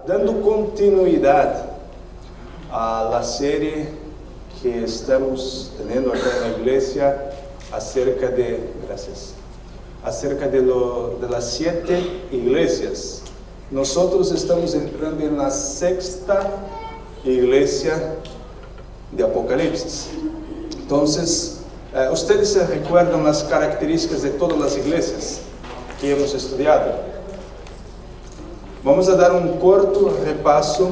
dando continuidad a la serie que estamos teniendo acá en la iglesia acerca de las 7 iglesias. Nosotros estamos entrando en la 6ª iglesia de Apocalipsis. Entonces, ustedes se recuerdan las características de todas las iglesias que hemos estudiado. Vamos a dar un corto repaso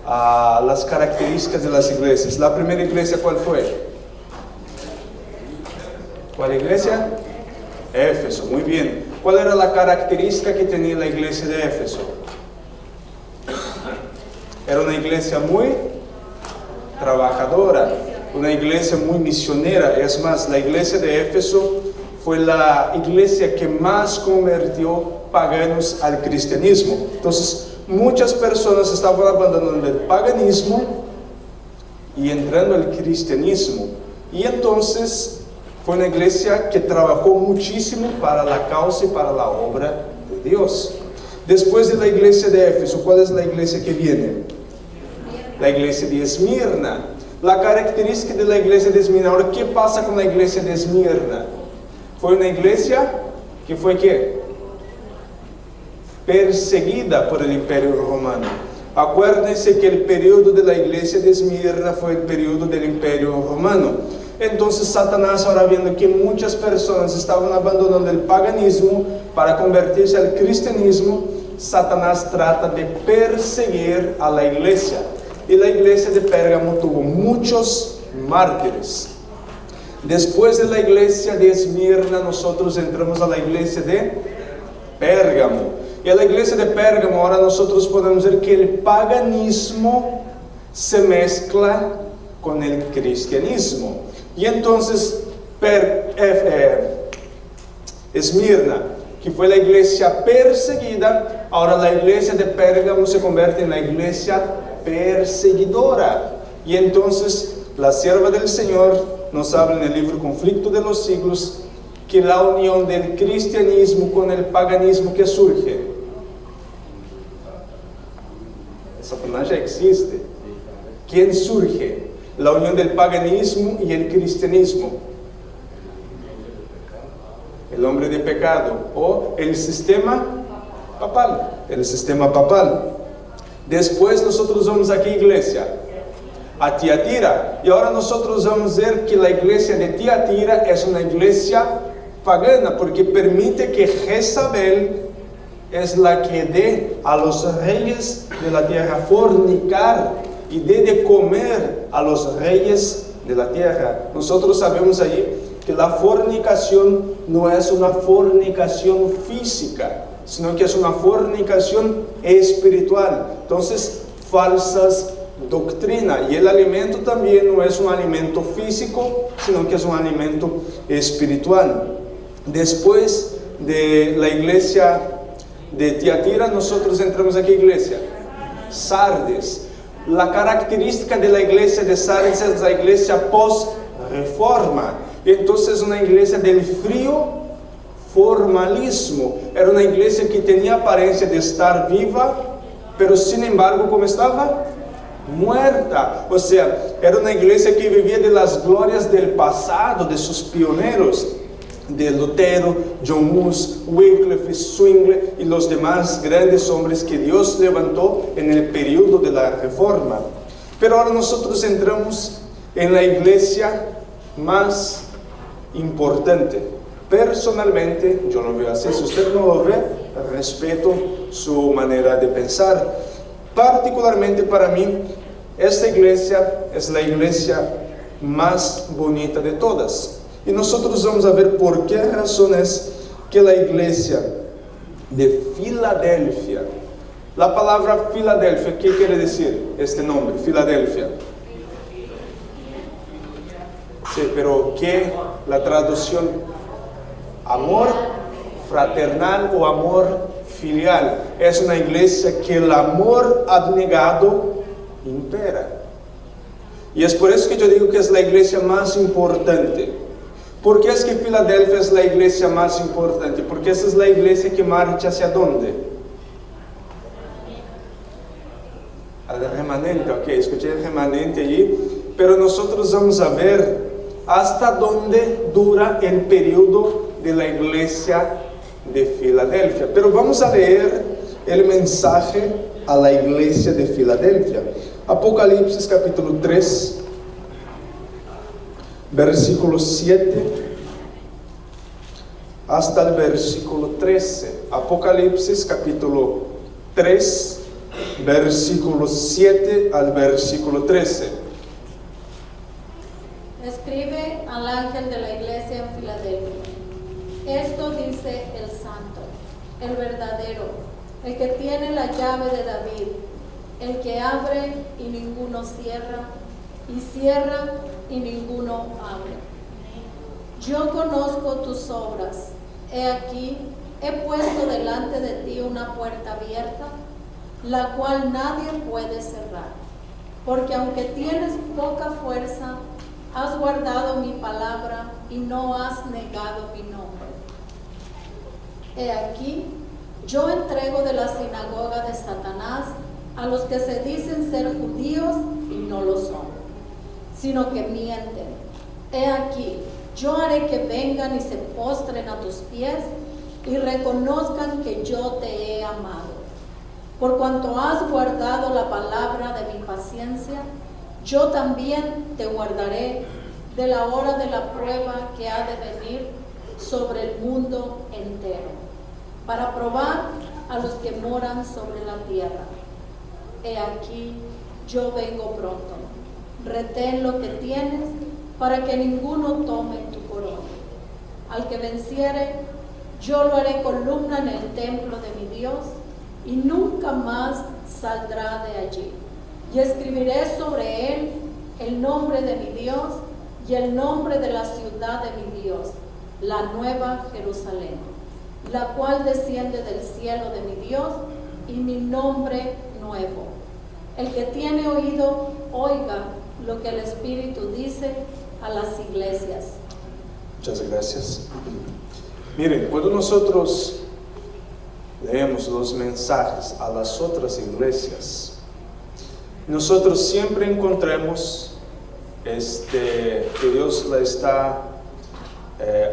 a las características de las iglesias. La primera iglesia, ¿cuál fue? ¿Cuál iglesia? Éfeso, muy bien. ¿Cuál era la característica que tenía la iglesia de Éfeso? Era una iglesia muy trabajadora, una iglesia muy misionera. Es más, la iglesia de Éfeso fue la iglesia que más convirtió paganos al cristianismo. Entonces, muchas personas estaban abandonando el paganismo y entrando al cristianismo. Y entonces fue una iglesia que trabajó muchísimo para la causa y para la obra de Dios. Después de la iglesia de Éfeso, ¿cuál es la iglesia que viene? La iglesia de Esmirna. La característica de la iglesia de Esmirna. Ahora, ¿qué pasa con la iglesia de Esmirna? Fue una iglesia que fue ¿qué? Perseguida por el Imperio Romano. Acuérdense que el periodo de la iglesia de Esmirna fue el periodo del Imperio Romano. Entonces Satanás, ahora viendo que muchas personas estaban abandonando el paganismo para convertirse al cristianismo, Satanás trata de perseguir a la iglesia. Y la iglesia de Pérgamo tuvo muchos mártires. Después de la iglesia de Esmirna, nosotros entramos a la iglesia de Pérgamo. Y a la iglesia de Pérgamo, ahora nosotros podemos ver que el paganismo se mezcla con el cristianismo. Y entonces, Esmirna, que fue la iglesia perseguida, ahora la iglesia de Pérgamo se convierte en la iglesia perseguidora. Y entonces, la sierva del Señor nos habla en el libro Conflicto de los Siglos, que la unión del cristianismo con el paganismo que surge. Satanás ya existe. ¿Quién surge? La unión del paganismo y el cristianismo. El hombre de pecado o el sistema papal. El sistema papal. Después nosotros vamos aquí, iglesia, a Tiatira. Y ahora nosotros vamos a ver que la iglesia de Tiatira es una iglesia pagana, porque permite que Jezabel es la que dé a los reyes de la tierra fornicar y de comer a los reyes de la tierra. Nosotros sabemos ahí que la fornicación no es una fornicación física, sino que es una fornicación espiritual. Entonces, falsas doctrinas. Y el alimento también no es un alimento físico, sino que es un alimento espiritual. Después de la iglesia de Tiatira, nosotros entramos aquí, iglesia Sardes. La característica de la iglesia de Sardes es la iglesia post-reforma. Entonces es una iglesia del frío formalismo. Era una iglesia que tenía apariencia de estar viva, pero sin embargo, ¿cómo estaba? Muerta. O sea, era una iglesia que vivía de las glorias del pasado, de sus pioneros, de Lutero, John Hus, Wycliffe, Zwingli y los demás grandes hombres que Dios levantó en el periodo de la Reforma. Pero ahora nosotros entramos en la iglesia más importante. Personalmente, yo lo veo así. Si usted no lo ve, respeto su manera de pensar. Particularmente para mí, esta iglesia es la iglesia más bonita de todas. Y nosotros vamos a ver por qué razones que la iglesia de Filadelfia, la palabra Filadelfia, ¿qué quiere decir este nombre, Filadelfia? Sí, pero ¿qué? La traducción, amor fraternal o amor filial. Es una iglesia que el amor abnegado impera. Y es por eso que yo digo que es la iglesia más importante. ¿Por qué es que Filadelfia es la iglesia más importante? Porque esa es la iglesia que marcha hacia dónde? Al remanente, ok, escuché el remanente allí, pero nosotros vamos a ver hasta dónde dura el periodo de la iglesia de Filadelfia. Pero vamos a leer el mensaje a la iglesia de Filadelfia. Apocalipsis capítulo 3, versículo 7 hasta el versículo 13. Apocalipsis capítulo 3, versículo 7 al versículo 13. Escribe al ángel de la iglesia en Filadelfia. Esto dice el santo, el verdadero, el que tiene la llave de David, el que abre y ninguno cierra, y cierra y ninguno abre. Yo conozco tus obras. He aquí, he puesto delante de ti una puerta abierta, la cual nadie puede cerrar. Porque aunque tienes poca fuerza, has guardado mi palabra y no has negado mi nombre. He aquí, yo entrego de la sinagoga de Satanás a los que se dicen ser judíos y no lo son, sino que mienten. He aquí, yo haré que vengan y se postren a tus pies y reconozcan que yo te he amado. Por cuanto has guardado la palabra de mi paciencia, yo también te guardaré de la hora de la prueba que ha de venir sobre el mundo entero, para probar a los que moran sobre la tierra. He aquí, yo vengo pronto. Retén lo que tienes, para que ninguno tome tu corona. Al que venciere, yo lo haré columna en el templo de mi Dios, y nunca más saldrá de allí. Y escribiré sobre él el nombre de mi Dios y el nombre de la ciudad de mi Dios, la nueva Jerusalén, la cual desciende del cielo de mi Dios, y mi nombre nuevo. El que tiene oído, oiga lo que el Espíritu dice a las iglesias. Muchas gracias. Miren, cuando nosotros leemos los mensajes a las otras iglesias, nosotros siempre encontramos que Dios le está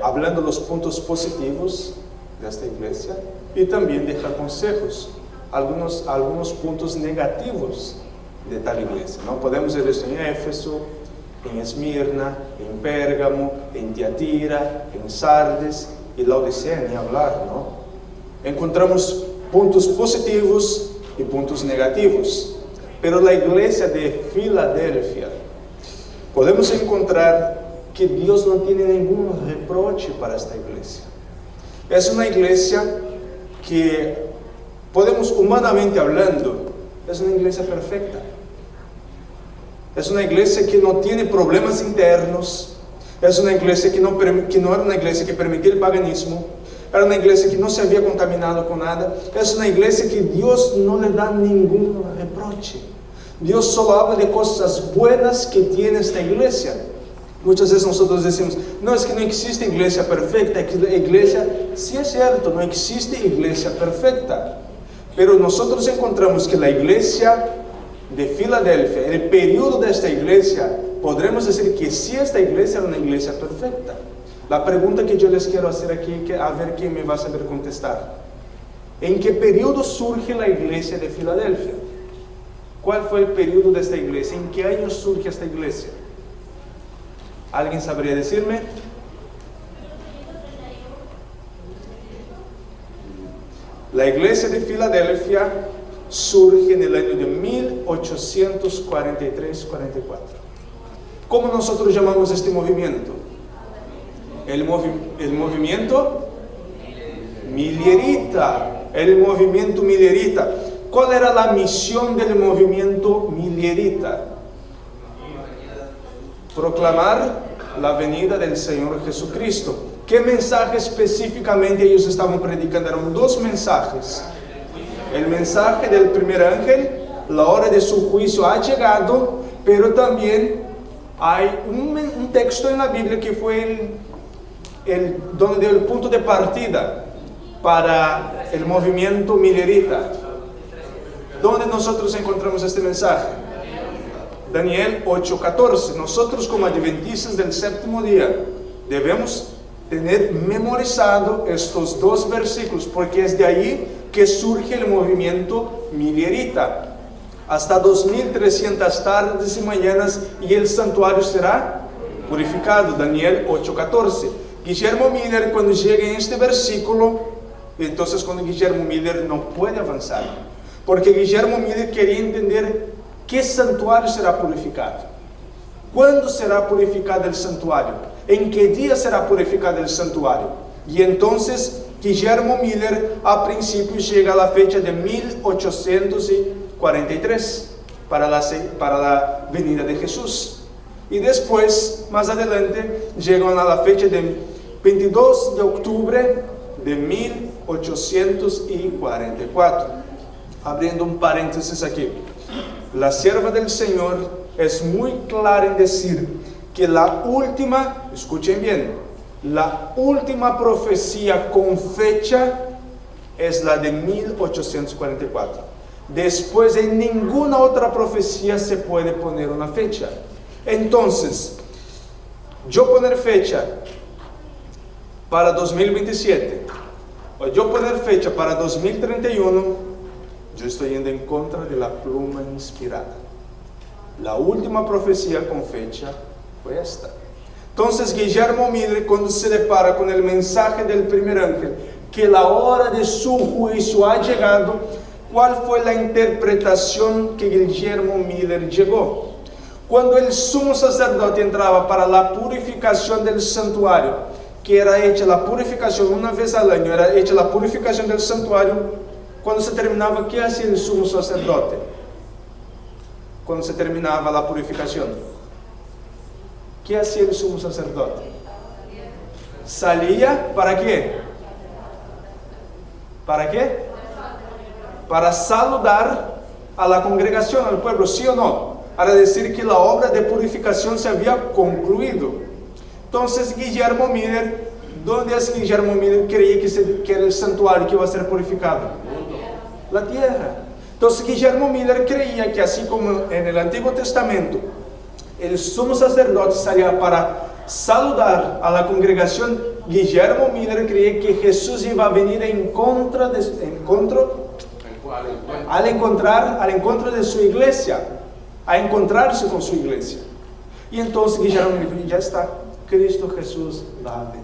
hablando los puntos positivos de esta iglesia y también deja consejos, algunos puntos negativos de tal iglesia, ¿no? Podemos ver esto en Éfeso, en Esmirna, en Pérgamo, en Tiatira, en Sardes y Laodicea, ni hablar, ¿no? Encontramos puntos positivos y puntos negativos. Pero la iglesia de Filadelfia, podemos encontrar que Dios no tiene ningún reproche para esta iglesia. Es una iglesia que, podemos humanamente hablando, es una iglesia perfecta. Es una iglesia que no tiene problemas internos. Es una iglesia que no era una iglesia que permitía el paganismo. Era una iglesia que no se había contaminado con nada. Es una iglesia que Dios no le da ningún reproche. Dios solo habla de cosas buenas que tiene esta iglesia. Muchas veces nosotros decimos, no, es que no existe iglesia perfecta. Iglesia, sí es cierto, no existe iglesia perfecta. Pero nosotros encontramos que la iglesia de Filadelfia, el periodo de esta iglesia, podremos decir que sí, esta iglesia era una iglesia perfecta. La pregunta que yo les quiero hacer aquí, a ver quién me va a saber contestar. ¿En qué periodo surge la iglesia de Filadelfia? ¿Cuál fue el periodo de esta iglesia? ¿En qué año surge esta iglesia? ¿Alguien sabría decirme? La iglesia de Filadelfia surge en el año de 1843-44. ¿Cómo nosotros llamamos este movimiento? El movimiento millerita. El movimiento millerita. ¿Cuál era la misión del movimiento millerita? Proclamar la venida del Señor Jesucristo. ¿Qué mensaje específicamente ellos estaban predicando? Eran dos mensajes. El mensaje del primer ángel, la hora de su juicio ha llegado, pero también hay un texto en la Biblia que fue donde el punto de partida para el movimiento millerita. ¿Dónde ¿Dónde nosotros encontramos este mensaje? Daniel 8:14. Nosotros como adventistas del séptimo día debemos tener memorizado estos dos versículos, porque es de ahí que surge el movimiento millerita. Hasta 2300 tardes y mañanas y el santuario será purificado. Daniel 8:14. Guillermo Miller, cuando llega en este versículo, entonces cuando Guillermo Miller no puede avanzar, porque Guillermo Miller quería entender qué santuario será purificado, cuándo será purificado el santuario, en qué día será purificado el santuario. Y entonces Guillermo Miller a principio llega a la fecha de 1843 para la venida de Jesús. Y después, más adelante, llegan a la fecha de 22 de octubre de 1844. Abriendo un paréntesis aquí. La sierva del Señor es muy clara en decir que la última, escuchen bien, la última profecía con fecha es la de 1844. Después en ninguna otra profecía se puede poner una fecha. Entonces, yo poner fecha para 2027 o yo poner fecha para 2031, yo estoy yendo en contra de la pluma inspirada. La última profecía con fecha fue esta. Entonces Guillermo Miller, cuando se depara con el mensaje del primer ángel, que la hora de su juicio ha llegado, ¿cuál fue la interpretación que Guillermo Miller llegó? Cuando el sumo sacerdote entraba para la purificación del santuario, que era hecha la purificación una vez al año, era hecha la purificación del santuario, cuando se terminaba, ¿qué hacía el sumo sacerdote? Cuando se terminaba la purificación, ¿qué hacía el sumo sacerdote? Salía, ¿para qué? ¿Para qué? Para saludar a la congregación, al pueblo, ¿sí o no? Para decir que la obra de purificación se había concluido. Entonces Guillermo Miller, ¿dónde es que Guillermo Miller creía que era el santuario que iba a ser purificado? La tierra. Entonces Guillermo Miller creía que así como en el Antiguo Testamento el sumo sacerdote salía para saludar a la congregación, Guillermo Miller creía que Jesús iba a venir al encuentro de su iglesia, a encontrarse con su iglesia. Y entonces Guillermo Miller, ya está, Cristo Jesús va a venir.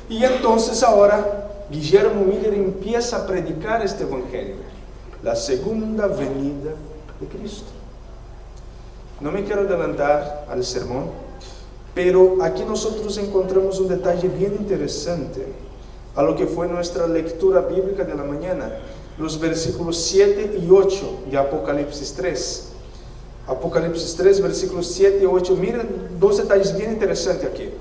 Y entonces ahora Guillermo Miller empieza a predicar este evangelio, la segunda venida de Cristo. No me quiero adelantar al sermón, pero aquí nosotros encontramos un detalle bien interesante a lo que fue nuestra lectura bíblica de la mañana, los versículos 7 y 8 de Apocalipsis 3. Apocalipsis 3, versículos 7 y 8. Miren dos detalles bien interesantes aquí.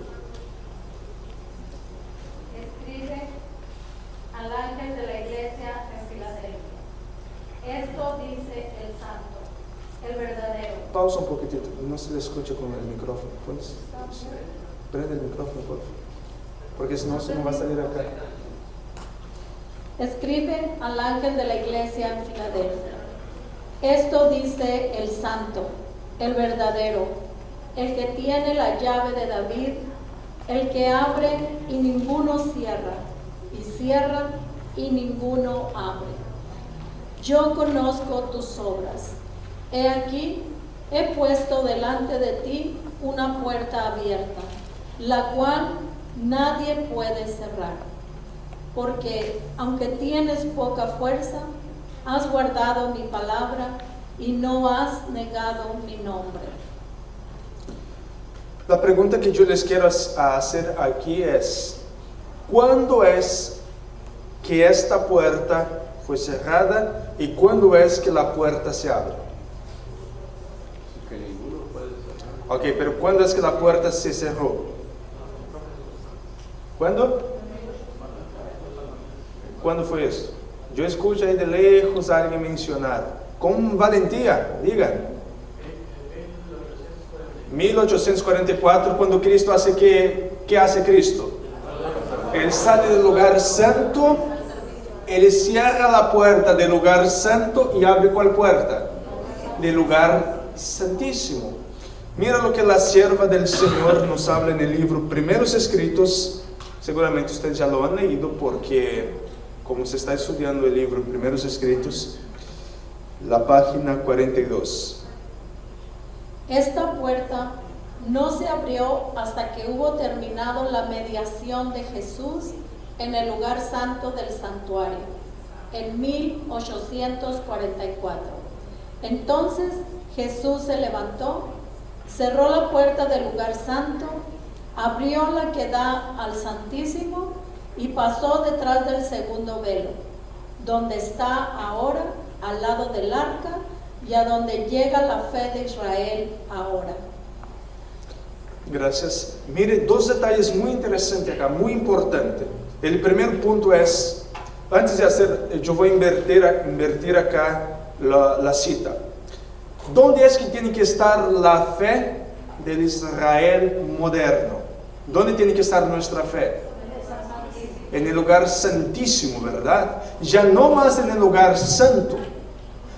Escribe al ángel de la iglesia en Filadelfia. Esto dice el santo, el verdadero. Pausa un poquitito, no se le escucha con el micrófono. ¿Puedes? Prende el micrófono, por favor, porque si no, se no va a salir acá. Escribe al ángel de la iglesia en Filadelfia. Esto dice el santo, el verdadero, el que tiene la llave de David, el que abre y ninguno cierra, y cierra y ninguno abre. Yo conozco tus obras. He aquí, he puesto delante de ti una puerta abierta, la cual nadie puede cerrar. Porque aunque tienes poca fuerza, has guardado mi palabra y no has negado mi nombre. La pregunta que yo les quiero hacer aquí es, ¿cuándo es que esta puerta fue cerrada y cuándo es que la puerta se abre? Ok, pero ¿cuándo es que la puerta se cerró? ¿Cuándo? ¿Cuándo fue eso? Yo escucho ahí de lejos a alguien mencionar. Con valentía, digan. 1844, cuando Cristo hace ¿qué hace Cristo? Él sale del lugar santo Él cierra la puerta del lugar santo y abre ¿cuál puerta? Del lugar santísimo. Mira lo que la sierva del Señor nos habla en el libro Primeros Escritos. Seguramente ustedes ya lo han leído porque como se está estudiando el libro Primeros Escritos, la página 42. Esta puerta no se abrió hasta que hubo terminado la mediación de Jesús en el lugar santo del santuario, en 1844. Entonces Jesús se levantó, cerró la puerta del lugar santo, abrió la que da al Santísimo y pasó detrás del segundo velo, donde está ahora, al lado del arca, y a donde llega la fe de Israel ahora. Gracias. Mire, dos detalles muy interesantes acá, muy importantes. El primer punto es, antes de hacer, yo voy a invertir acá la cita. ¿Dónde es que tiene que estar la fe del Israel moderno? ¿Dónde tiene que estar nuestra fe? En el lugar santísimo, ¿verdad? Ya no más en el lugar santo.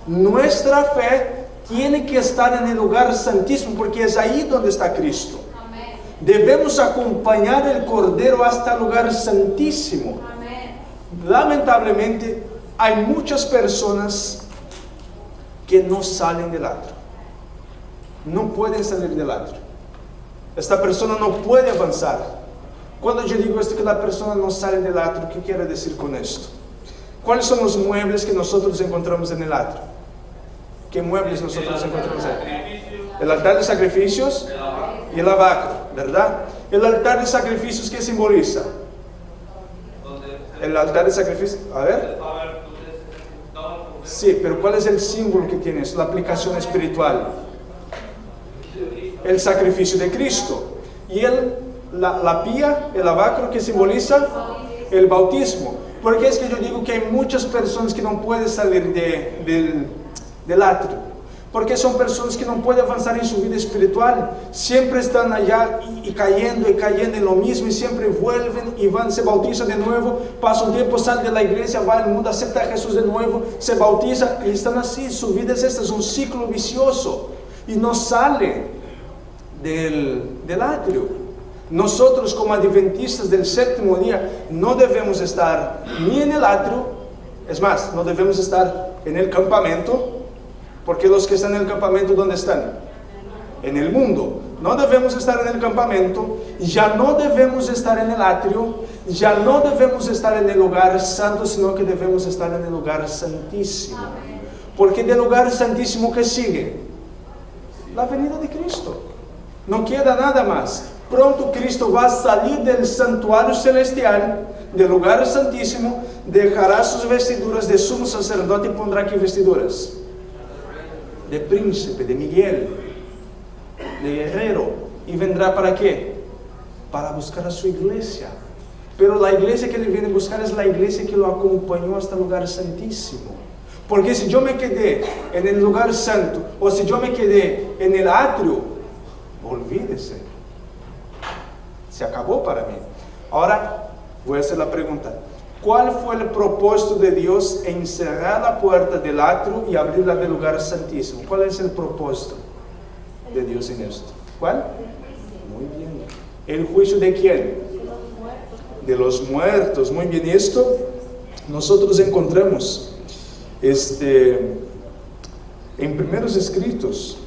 Nuestra fe tiene que estar en el lugar santísimo porque es ahí donde está Cristo. Amén. Debemos acompañar el Cordero hasta el lugar santísimo. Amén. Lamentablemente hay muchas personas que no salen del atrio. No pueden salir del atrio. Esta persona no puede avanzar. Cuando yo digo esto que la persona no sale del atrio, ¿qué quiere decir con esto? ¿Cuáles son los muebles que nosotros encontramos en el atrio? ¿Qué muebles nosotros encontramos ahí? El altar de sacrificios y el lavacro, ¿verdad? El altar de sacrificios, ¿qué simboliza? El altar de sacrificios, a ver. Sí, pero ¿cuál es el símbolo que tiene eso? La aplicación espiritual. El sacrificio de Cristo. Y la pía, el lavacro, que simboliza el bautismo. Porque es que yo digo que hay muchas personas que no pueden salir del atrio, porque son personas que no pueden avanzar en su vida espiritual, siempre están allá y cayendo en lo mismo, y siempre vuelven y van, se bautizan de nuevo, pasa un tiempo, salen de la iglesia, van al mundo, aceptan a Jesús de nuevo, se bautizan y están así. Su vida es esta, es un ciclo vicioso y no sale del atrio. Nosotros como adventistas del séptimo día no debemos estar ni en el atrio, es más, no debemos estar en el campamento, porque los que están en el campamento, ¿dónde están? En el mundo. No debemos estar en el campamento, ya no debemos estar en el atrio, ya no debemos estar en el lugar santo, sino que debemos estar en el lugar santísimo. Porque del lugar santísimo, ¿qué sigue? La venida de Cristo. No queda nada más. Pronto Cristo va a salir del santuario celestial, del lugar santísimo, dejará sus vestiduras de sumo sacerdote y pondrá aquí vestiduras de príncipe, de Miguel, de guerrero. ¿Y vendrá para qué? Para buscar a su iglesia. Pero la iglesia que él viene a buscar es la iglesia que lo acompañó hasta el lugar santísimo. Porque si yo me quedé en el lugar santo, o si yo me quedé en el atrio, olvídese, se acabó para mí. Ahora voy a hacer la pregunta: ¿cuál fue el propósito de Dios en cerrar la puerta del atrio y abrirla del lugar santísimo? ¿Cuál es el propósito de Dios en esto? ¿Cuál? Muy bien. ¿El juicio de quién? De los muertos. Muy bien. Esto nosotros encontramos en Primeros Escritos.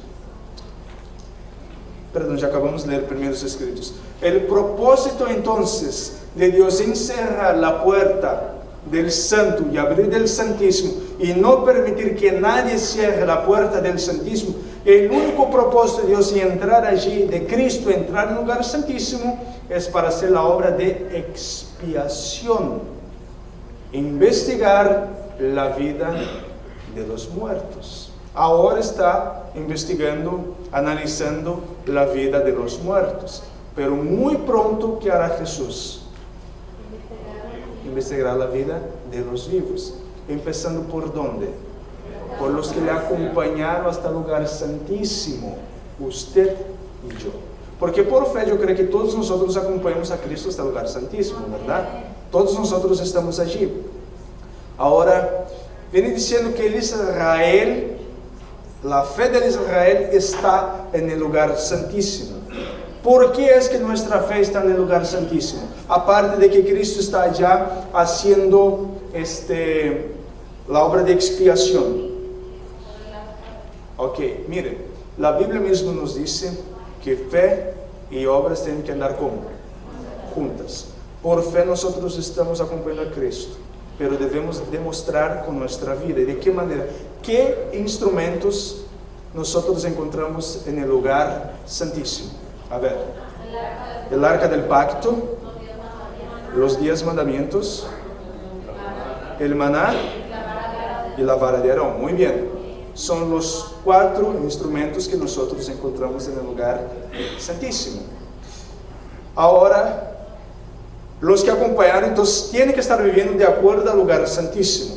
Perdón, ya acabamos de leer Primeros Escritos. El propósito entonces de Dios en cerrar la puerta del santo y abrir del santísimo y no permitir que nadie cierre la puerta del santísimo, el único propósito de Dios en entrar allí, de Cristo entrar en el lugar santísimo, es para hacer la obra de expiación, investigar la vida de los muertos. Ahora está investigando, analizando la vida de los muertos, pero muy pronto, ¿qué hará Jesús? Investigará la vida de los vivos, empezando ¿por dónde? Por los que le acompañaron hasta el lugar santísimo, usted y yo. Porque por fe yo creo que todos nosotros acompañamos a Cristo hasta el lugar santísimo, ¿verdad? Todos nosotros estamos allí. Ahora, viene diciendo que el Israel, la fe del Israel está en el lugar santísimo. ¿Por qué es que nuestra fe está en el lugar santísimo? Aparte de que Cristo está allá haciendo la obra de expiación. Ok, miren, la Biblia misma nos dice que fe y obras tienen que andar como juntas. Por fe nosotros estamos acompañando a Cristo, pero debemos demostrar con nuestra vida. ¿Y de qué manera? ¿Qué instrumentos nosotros encontramos en el lugar santísimo? A ver, el arca del pacto, los 10 mandamientos, el maná y la vara de Aarón. Muy bien, son los 4 instrumentos que nosotros encontramos en el lugar santísimo. Ahora, los que acompañaron, entonces, tienen que estar viviendo de acuerdo al lugar santísimo.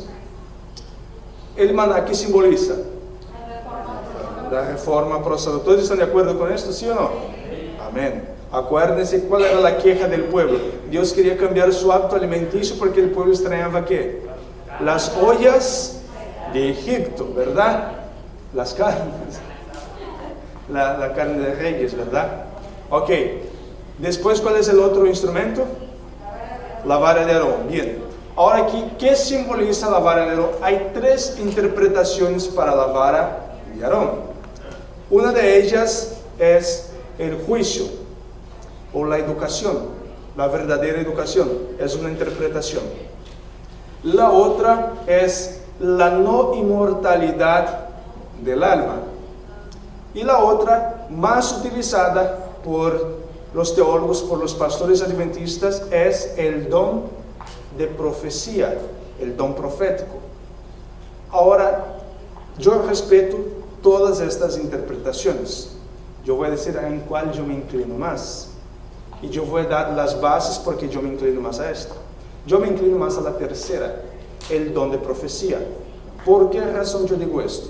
El maná, ¿qué simboliza? La reforma procesal. ¿Todos están de acuerdo con esto, sí o no? Amén. Acuérdense cuál era la queja del pueblo. Dios quería cambiar su hábito alimenticio porque el pueblo extrañaba ¿qué? Las ollas de Egipto, ¿verdad? Las carnes. La carne de reyes, ¿verdad? Ok. Después, ¿cuál es el otro instrumento? La vara de Aarón. Bien. Ahora aquí, ¿qué simboliza la vara de Aarón? Hay 3 interpretaciones para la vara de Aarón. Una de ellas es el juicio o la educación, la verdadera educación, es una interpretación. La otra es la no inmortalidad del alma. Y la otra, más utilizada por los teólogos, por los pastores adventistas, es el don de profecía, el don profético. Ahora, yo respeto todas estas interpretaciones. Yo voy a decir en cuál yo me inclino más. Y yo voy a dar las bases porque yo me inclino más a esta. Yo me inclino más a la tercera, el don de profecía. ¿Por qué razón yo digo esto?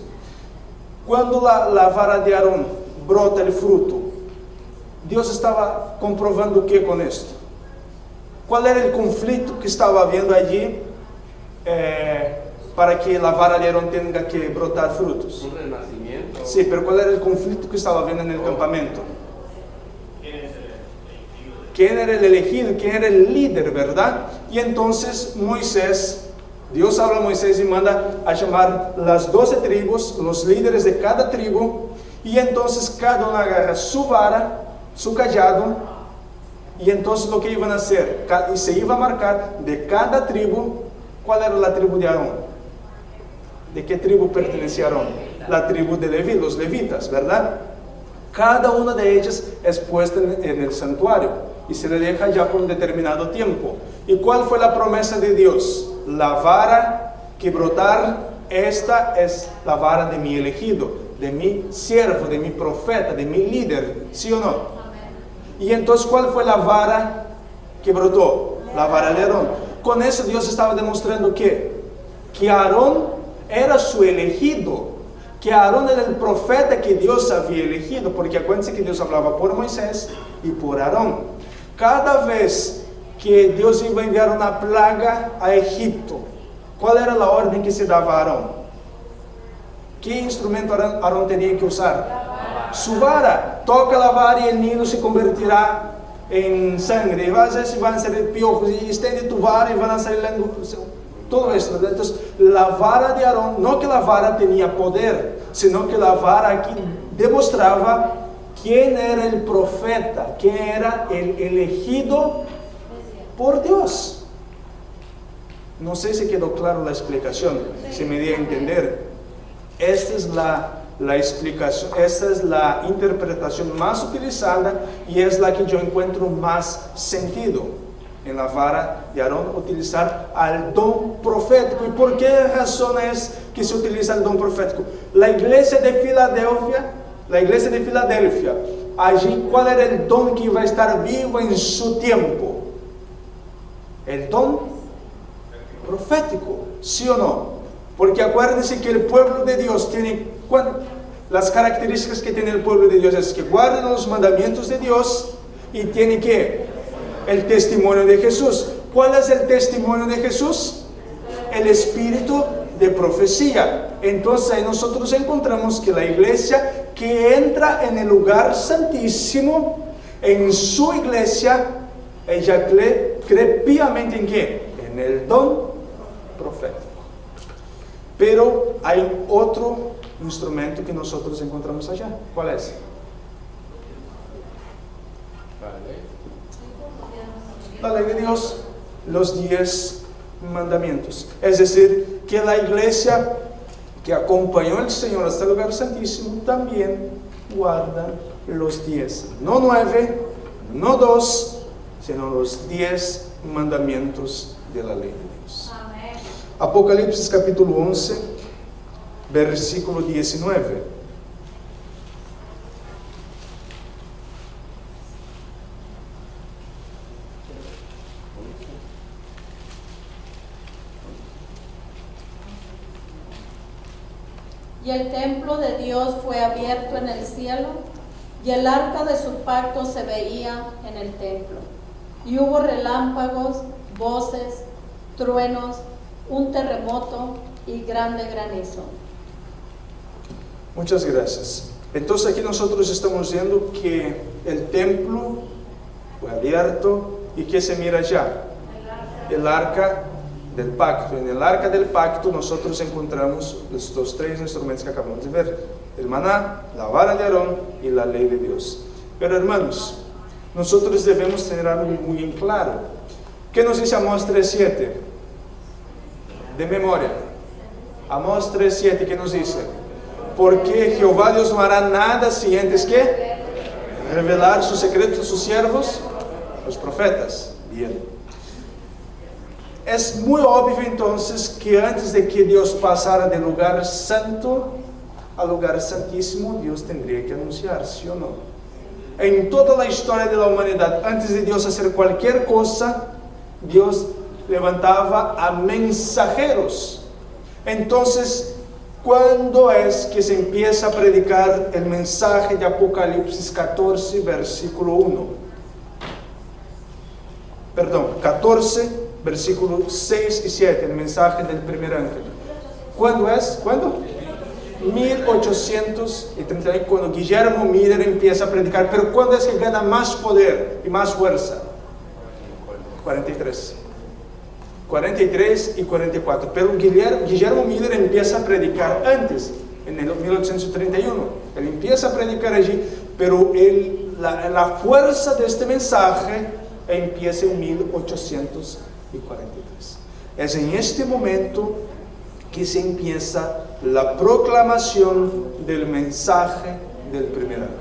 Cuando la vara de Aarón brota el fruto, Dios estaba comprobando ¿qué con esto? ¿Cuál era el conflicto que estaba habiendo allí para que la vara de Aarón tenga que brotar frutos? Un renacimiento. Sí, pero ¿cuál era el conflicto que estaba habiendo en el campamento? ¿Quién era el elegido? ¿Quién era el líder, verdad? Y entonces Moisés, Dios habla a Moisés y manda a llamar las 12 tribus, los líderes de cada tribu, y entonces cada uno agarra su vara, su callado, y entonces lo que iban a hacer, y se iba a marcar de cada tribu, ¿cuál era la tribu de Aarón? ¿De qué tribu pertenecía Aarón? La tribu de Leví, los levitas, ¿verdad? Cada una de ellas es puesta en el santuario y se le deja ya por un determinado tiempo. ¿Y cuál fue la promesa de Dios? La vara que brotar, esta es la vara de mi elegido, de mi siervo, de mi profeta, de mi líder, ¿sí o no? Y entonces, ¿cuál fue la vara que brotó? La vara de Aarón. Con eso Dios estaba demostrando que Aarón era su elegido, que Aarón era el profeta que Dios había elegido, porque acuérdense que Dios hablaba por Moisés y por Aarón. Cada vez que Dios iba a enviar una plaga a Egipto, ¿cuál era la orden que se daba a Aarón? ¿Qué instrumento Aarón tenía que usar? Su vara. Toca la vara y el Nilo se convertirá en sangre. Y vas a ver si van a salir piojos. Y extiende tu vara y van a salir todo esto. Entonces, la vara de Aarón, no que la vara tenía poder, sino que la vara aquí demostraba quién era el profeta, quién era el elegido por Dios. No sé si quedó claro la explicación, si me di a entender. Esta es la explicación, esta es la interpretación más utilizada y es la que yo encuentro más sentido en la vara de Aarón, utilizar al don profético. ¿Y por qué razón es que se utiliza el don profético? La iglesia de Filadelfia, allí, ¿cuál era el don que iba a estar vivo en su tiempo? El don profético, ¿sí o no? Porque acuérdense que el pueblo de Dios tiene, las características que tiene el pueblo de Dios es que guardan los mandamientos de Dios y tiene que el testimonio de Jesús. ¿Cuál es el testimonio de Jesús? el espíritu de profecía. Entonces ahí nosotros encontramos que la iglesia que entra en el lugar santísimo, en su iglesia, ella cree piamente en ¿qué? En el don profético. Pero hay otro instrumento que nosotros encontramos allá. ¿Cuál es? La ley de Dios, los 10 mandamientos. Es decir, que la iglesia que acompañó al Señor hasta el lugar santísimo también guarda los 10. No 9, no 2, sino los 10 mandamientos de la ley de Dios. Amén. Apocalipsis capítulo 11, versículo 19. Y el templo de Dios fue abierto en el cielo, y el arca de su pacto se veía en el templo. Y hubo relámpagos, voces, truenos, un terremoto y grande granizo. Muchas gracias. Entonces aquí nosotros estamos viendo que el templo fue abierto y que se mira allá. El arca del pacto. En el arca del pacto nosotros encontramos estos 3 instrumentos que acabamos de ver: el maná, la vara de Aarón y la ley de Dios. Pero hermanos, nosotros debemos tener algo muy en claro. ¿Qué nos dice Amós 3:7? De memoria. Amós 3:7, ¿qué nos dice? Porque Jehová Dios no hará nada sin antes que revelar sus secretos a sus siervos, los profetas. Bien. Es muy obvio entonces que antes de que Dios pasara del lugar santo al lugar santísimo, Dios tendría que anunciar, ¿sí o no? En toda la historia de la humanidad, antes de Dios hacer cualquier cosa, Dios levantaba a mensajeros. Entonces, ¿cuándo es que se empieza a predicar el mensaje de Apocalipsis 14, versículo 1? Perdón, 14, versículos 6 y 7, el mensaje del primer ángel. ¿Cuándo es? ¿Cuándo? 1831, cuando Guillermo Miller empieza a predicar. Pero ¿cuándo es que gana más poder y más fuerza? 43 y 44. Pero Guillermo Miller empieza a predicar antes, en el 1831. Él empieza a predicar allí, pero la fuerza de este mensaje empieza en 1843. Es en este momento que se empieza la proclamación del mensaje del primer ángel.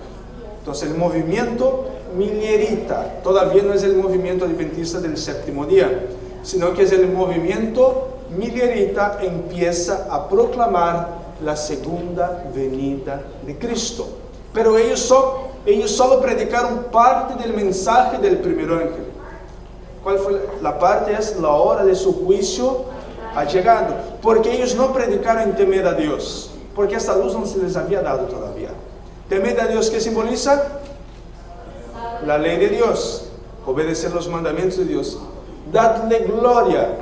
Entonces el movimiento millerita todavía no es el movimiento adventista del séptimo día, sino que es el movimiento millerita, empieza a proclamar la segunda venida de Cristo. Pero ellos solo predicaron parte del mensaje del primer ángel. ¿Cuál fue la parte? Es la hora de su juicio ha llegado. Porque ellos no predicaron temer a Dios, porque esta luz no se les había dado todavía. Temer a Dios, ¿qué simboliza? La ley de Dios, obedecer los mandamientos de Dios. Dadle gloria.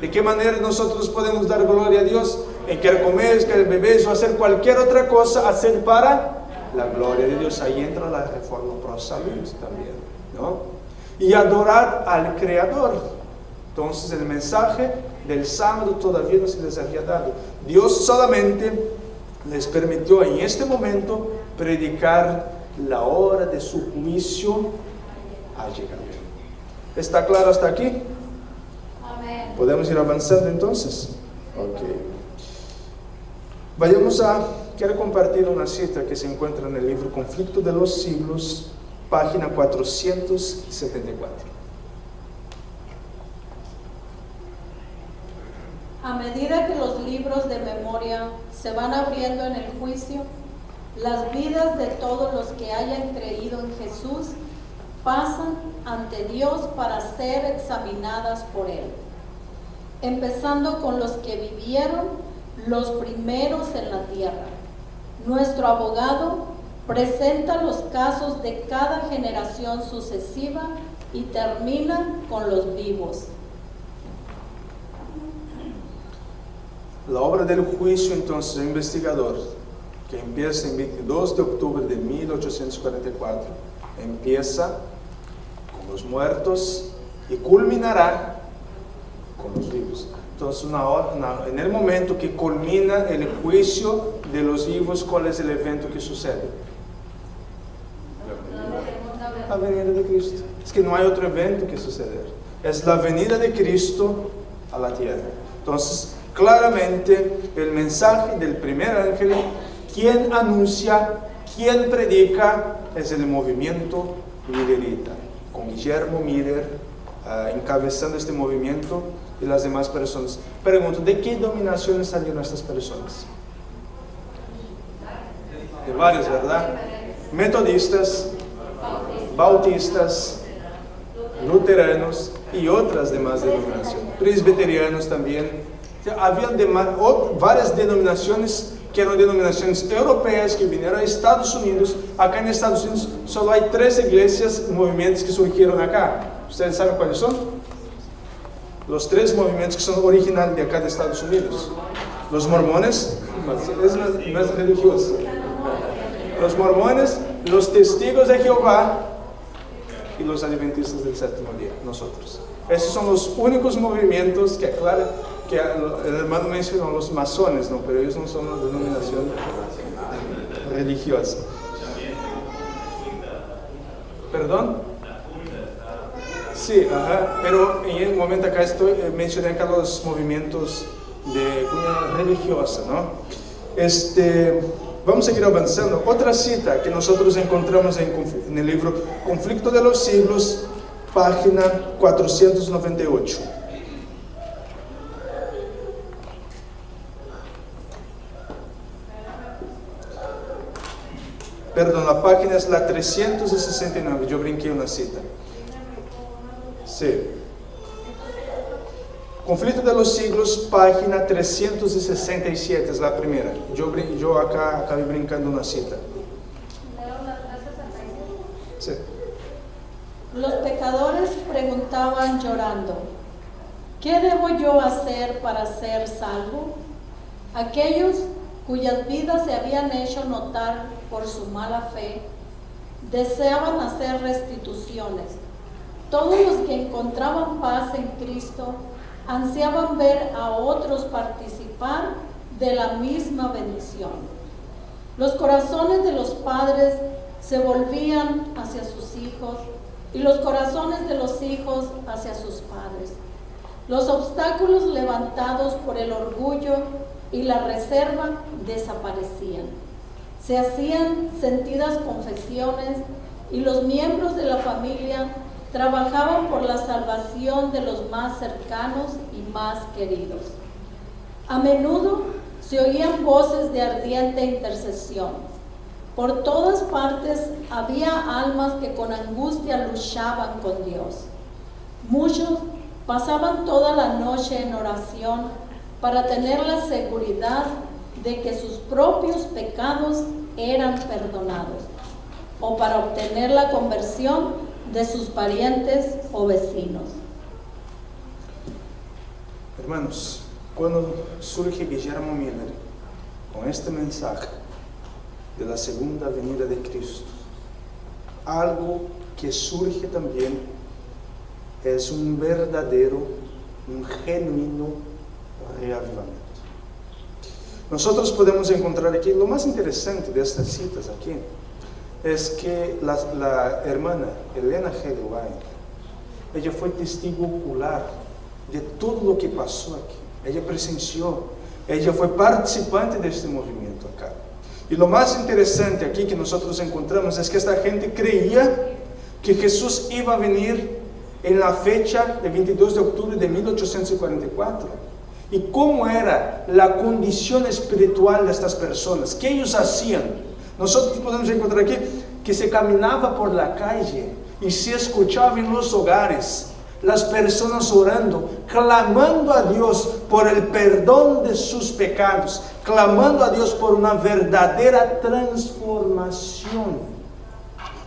¿De qué manera nosotros podemos dar gloria a Dios? En que comer, que beber o hacer cualquier otra cosa, hacer para la gloria de Dios. Ahí entra la reforma pro salud también, ¿no? Y adorar al Creador. Entonces el mensaje del sábado todavía no se les había dado. Dios solamente les permitió en este momento predicar la hora de su juicio ha llegado. ¿Está claro hasta aquí? Amén. ¿Podemos ir avanzando entonces? Ok. Quiero compartir una cita que se encuentra en el libro Conflicto de los Siglos, página 474. A medida que los libros de memoria se van abriendo en el juicio, las vidas de todos los que hayan creído en Jesús pasan ante Dios para ser examinadas por Él, empezando con los que vivieron los primeros en la tierra. Nuestro abogado presenta los casos de cada generación sucesiva y termina con los vivos. La obra del juicio entonces investigador, que empieza en 22 de octubre de 1844, empieza con los muertos y culminará con los vivos. Entonces, en el momento que culmina el juicio de los vivos, ¿cuál es el evento que sucede? La venida de Cristo. Es que no hay otro evento que suceder. Es la venida de Cristo a la tierra. Entonces, claramente, el mensaje del primer ángel, quien anuncia, quien predica, es el movimiento millerita, con Guillermo Miller encabezando este movimiento y las demás personas. Pregunto, ¿de qué dominaciones salieron estas personas? De varias, ¿verdad? Metodistas, bautistas, luteranos y otras demás denominaciones. Presbiterianos también. Había varias denominaciones que eran denominaciones europeas que vinieron a Estados Unidos. Acá en Estados Unidos solo hay 3 iglesias, movimientos que surgieron acá. ¿Ustedes saben cuáles son? Los 3 movimientos que son originales de acá de Estados Unidos. Los mormones, no es religioso. Los mormones, los testigos de Jehová y los adventistas del séptimo día, nosotros. Esos son los únicos movimientos que, claro, que el hermano mencionó los masones, ¿no? Pero ellos no son una denominación religiosa. ¿Perdón? Sí, pero en el momento acá mencioné acá los movimientos de cuña religiosa, ¿no? Vamos a seguir avanzando. Otra cita que nosotros encontramos en el libro Conflicto de los Siglos, página 498. Perdón, la página es la 369, yo brinqué una cita. Sí. Conflicto de los Siglos, página 367, es la primera. Yo acá acabé brincando una cita. Sí. Los pecadores preguntaban llorando, ¿qué debo yo hacer para ser salvo? Aquellos cuyas vidas se habían hecho notar por su mala fe, deseaban hacer restituciones. Todos los que encontraban paz en Cristo ansiaban ver a otros participar de la misma bendición. Los corazones de los padres se volvían hacia sus hijos y los corazones de los hijos hacia sus padres. Los obstáculos levantados por el orgullo y la reserva desaparecían. Se hacían sentidas confesiones y los miembros de la familia trabajaban por la salvación de los más cercanos y más queridos. A menudo se oían voces de ardiente intercesión. Por todas partes había almas que con angustia luchaban con Dios. Muchos pasaban toda la noche en oración para tener la seguridad de que sus propios pecados eran perdonados, o para obtener la conversión de sus parientes o vecinos. Hermanos, cuando surge Guillermo Miller con este mensaje de la segunda venida de Cristo, algo que surge también es un verdadero, un genuino reavivamiento. Nosotros podemos encontrar aquí, lo más interesante de estas citas aquí, es que la hermana Elena G. de White, ella fue testigo ocular de todo lo que pasó aquí. Ella presenció, ella fue participante de este movimiento acá. Y lo más interesante aquí que nosotros encontramos es que esta gente creía que Jesús iba a venir en la fecha de 22 de octubre de 1844. ¿Y cómo era la condición espiritual de estas personas? ¿Qué ellos hacían? Nosotros podemos encontrar aquí que se caminaba por la calle y se escuchaba en los hogares las personas orando, clamando a Dios por el perdón de sus pecados, clamando a Dios por una verdadera transformación,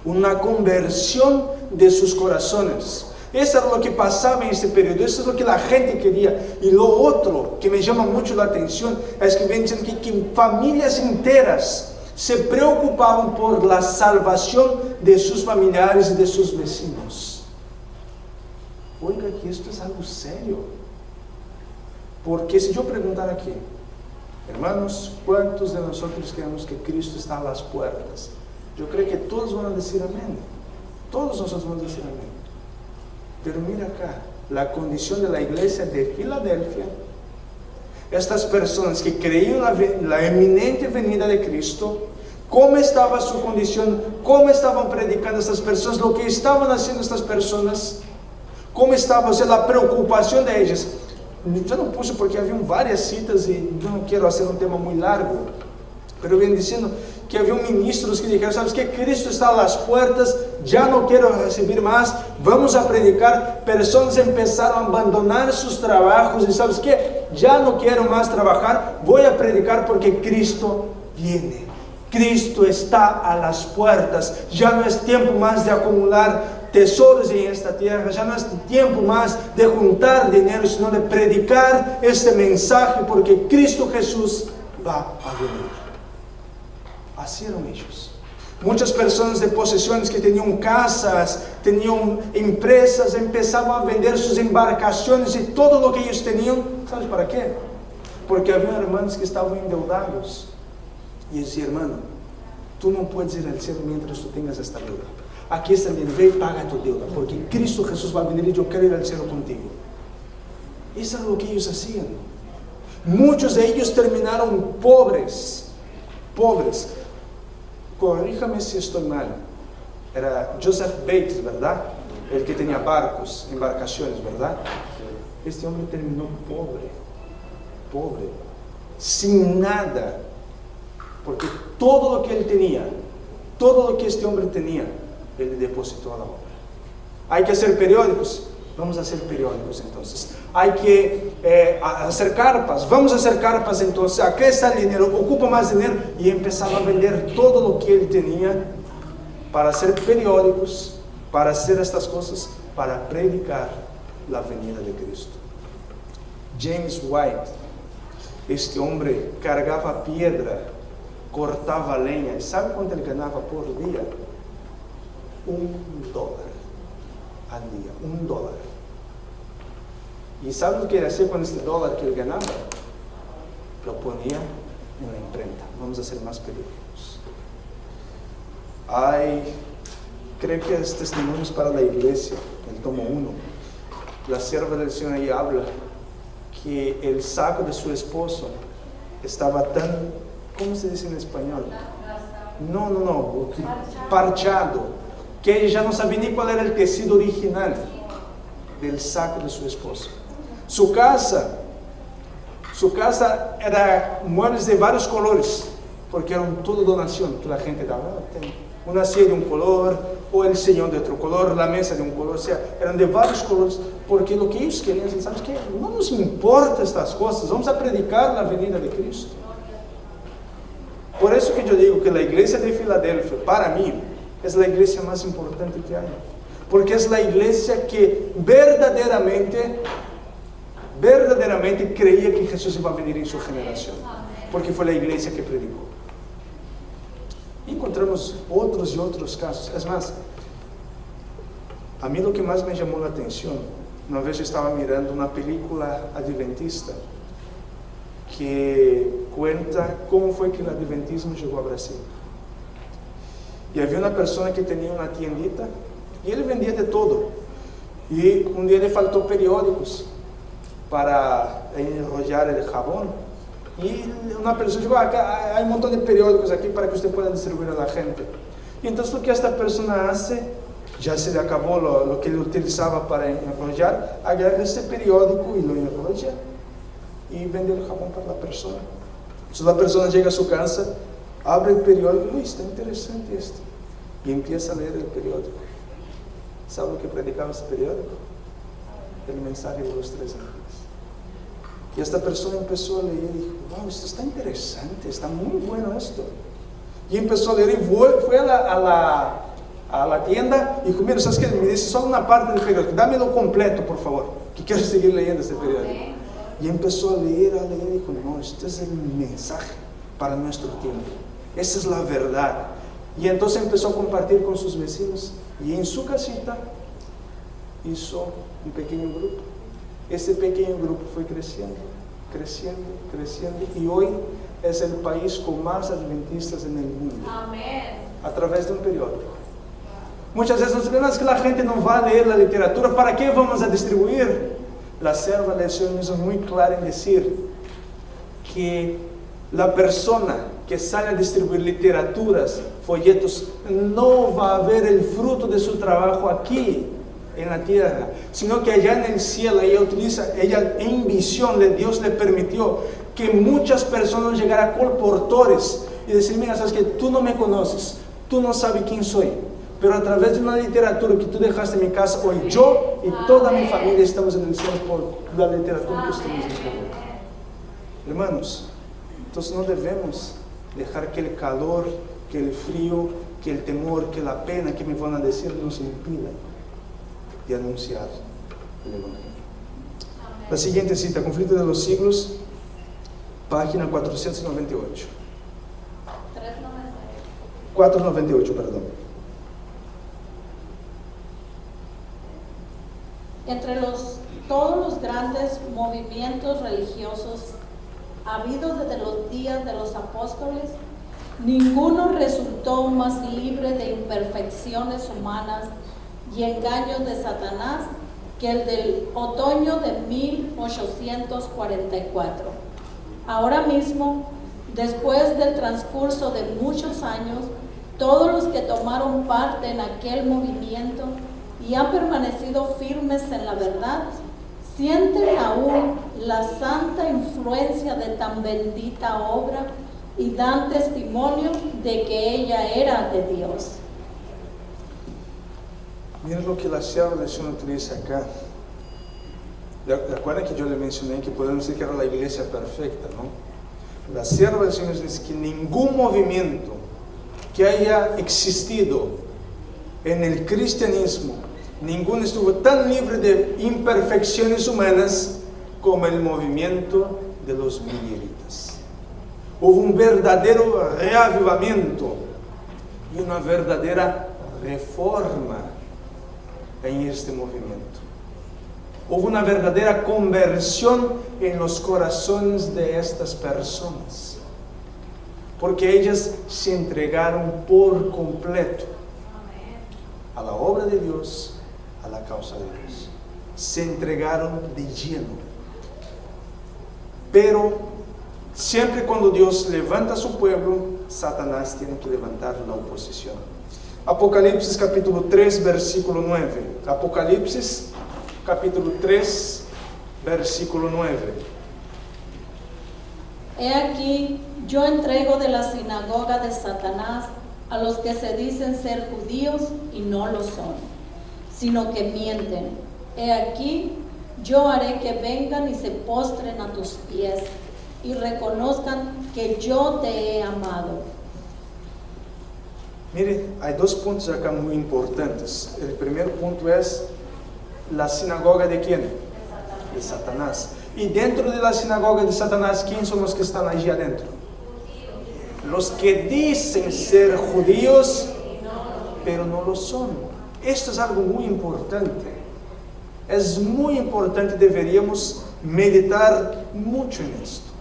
una conversión de sus corazones. Eso era lo que pasaba en ese periodo, eso es lo que la gente quería. Y lo otro que me llama mucho la atención es que ven diciendo que familias enteras se preocupaban por la salvación de sus familiares y de sus vecinos. Oiga, que esto es algo serio. Porque si yo preguntara aquí, hermanos, ¿cuántos de nosotros creemos que Cristo está a las puertas? Yo creo que todos van a decir amén. Todos nosotros vamos a decir amén. Pero mira acá, la condición de la iglesia de Filadelfia, estas personas que creían la eminente venida de Cristo, cómo estaba su condición, cómo estaban predicando estas personas, lo que estaban haciendo estas personas, cómo estaba, o sea, la preocupación de ellas. Yo no puse porque había varias citas y yo no quiero hacer un tema muy largo, pero vienen diciendo que había ministros que dijeron, ¿sabes qué? Cristo está a las puertas, ya no quiero recibir más, vamos a predicar. Personas empezaron a abandonar sus trabajos y ¿sabes qué? Ya no quiero más trabajar, voy a predicar porque Cristo viene. Cristo está a las puertas, ya no es tiempo más de acumular tesoros en esta tierra, ya no es tiempo más de juntar dinero, sino de predicar este mensaje porque Cristo Jesús va a venir. Así eran ellos. Muchas personas de posesiones que tenían casas, tenían empresas, empezaban a vender sus embarcaciones y todo lo que ellos tenían. ¿Sabes para qué? Porque había hermanos que estaban endeudados. Y decía, hermano, tú no puedes ir al cielo mientras tú tengas esta deuda. Aquí está el dinero, ve y paga tu deuda, porque Cristo Jesús va a venir y yo quiero ir al cielo contigo. Eso es lo que ellos hacían. Muchos de ellos terminaron pobres. Pobres. Corríjame si estoy mal. Era Joseph Bates, ¿verdad? El que tenía barcos, embarcaciones, ¿verdad? Este hombre terminó pobre. Pobre. Sin nada. Porque todo lo que él tenía, todo lo que este hombre tenía, él depositó a la obra. Hay que hacer periódicos, vamos a hacer periódicos entonces. Hay que hacer carpas, vamos a hacer carpas entonces. Aquí está el dinero, ocupa más dinero. Y empezaba a vender todo lo que él tenía para hacer periódicos, para hacer estas cosas, para predicar la venida de Cristo. James White, este hombre cargaba piedra, cortava lenha. E sabe quanto ele ganhava por dia? $1 al día. $1. ¿Y sabe lo que él hacía con este dólar que él ganaba? Lo ponía en la imprenta. Vamos a hacer más periódicos. Creo que es testimonios para la iglesia, el tomo 1. La sierva del Señor ahí habla que el saco de su esposo estaba tan, ¿cómo se dice en español? No, parchado, que ella ya no sabía ni cuál era el tecido original del saco de su esposo. Su casa era muebles de varios colores, porque eran todo donación que la gente daba. Una silla de un color, o el sillón de otro color, la mesa de un color, o sea, eran de varios colores, porque lo que ellos querían, ¿sabes qué? No nos importa estas cosas, vamos a predicar la venida de Cristo. Por eso que yo digo que la iglesia de Filadelfia, para mí, es la iglesia más importante que hay. Porque es la iglesia que verdaderamente creía que Jesús iba a venir en su generación. Porque fue la iglesia que predicó. Y encontramos otros y otros casos. Es más, a mí lo que más me llamó la atención, una vez yo estaba mirando una película adventista que cuenta cómo fue que el adventismo llegó a Brasil. Y había una persona que tenía una tiendita y él vendía de todo. Y un día le faltó periódicos para enrollar el jabón. Y una persona dijo, acá hay un montón de periódicos aquí para que usted pueda distribuir a la gente. Y entonces lo que esta persona hace, ya se le acabó lo que él utilizaba para enrollar, agarra ese periódico y lo enrolla y vende el jabón para la persona. Entonces la persona llega a su casa, abre el periódico, uy, está interesante esto, y empieza a leer el periódico. ¿Sabe lo que predicaba ese periódico? El mensaje de los 3 ángeles. Y esta persona empezó a leer y dijo, wow, esto está interesante, está muy bueno esto. Y empezó a leer y fue a a la tienda y dijo, mira, ¿sabes qué? Me dice solo una parte del periódico, dámelo completo, por favor, que quiero seguir leyendo este periódico. Y empezó a leer, y dijo, no, este es el mensaje para nuestro tiempo. Esa es la verdad. Y entonces empezó a compartir con sus vecinos. Y en su casita hizo un pequeño grupo. Ese pequeño grupo fue creciendo, creciendo, creciendo. Y hoy es el país con más adventistas en el mundo. Amén. A través de un periódico. Muchas veces nos dicen que la gente no va a leer la literatura. ¿Para qué vamos a distribuir? La Sierva del Señor es muy clara en decir que la persona que sale a distribuir literaturas, folletos, no va a ver el fruto de su trabajo aquí en la tierra, sino que allá en el cielo ella en visión, Dios le permitió que muchas personas llegaran a colportores y decir, mira, sabes que tú no me conoces, tú no sabes quién soy, pero a través de una literatura que tú dejaste en mi casa, hoy yo y toda mi familia estamos en el cielo por la literatura que estamos escribiendo. Hermanos, entonces no debemos dejar que el calor, que el frío, que el temor, que la pena que me van a decir nos impida de anunciar el Evangelio. La siguiente cita, Conflicto de los Siglos, página 498. 498, perdón. Entre todos los grandes movimientos religiosos habidos desde los días de los apóstoles, ninguno resultó más libre de imperfecciones humanas y engaños de Satanás que el del otoño de 1844. Ahora mismo, después del transcurso de muchos años, todos los que tomaron parte en aquel movimiento y han permanecido firmes en la verdad, sienten aún la santa influencia de tan bendita obra y dan testimonio de que ella era de Dios. Mira lo que la Sierva del Señor utiliza acá. Recuerda que yo le mencioné que podemos decir que era la iglesia perfecta, ¿no? La Sierva del Señor dice que ningún movimiento que haya existido en el cristianismo, ninguno estuvo tan libre de imperfecciones humanas como el movimiento de los Miguelitas. Hubo un verdadero reavivamiento y una verdadera reforma en este movimiento. Hubo una verdadera conversión en los corazones de estas personas, porque ellas se entregaron por completo a la obra de Dios, a la causa de Dios. Se entregaron de lleno. Pero siempre cuando Dios levanta a su pueblo, Satanás tiene que levantar la oposición. Apocalipsis capítulo 3, versículo 9. Apocalipsis capítulo 3, versículo 9. He aquí, yo entrego de la sinagoga de Satanás a los que se dicen ser judíos y no lo son, sino que mienten. He aquí, yo haré que vengan y se postren a tus pies y reconozcan que yo te he amado. Mire, hay dos puntos acá muy importantes. El primer punto es la sinagoga de quién? De Satanás. Y dentro de la sinagoga de Satanás, ¿quién son los que están allí adentro? Los que dicen ser judíos, pero no lo son. Esto es algo muy importante. Es muy importante, deberíamos meditar mucho en esto.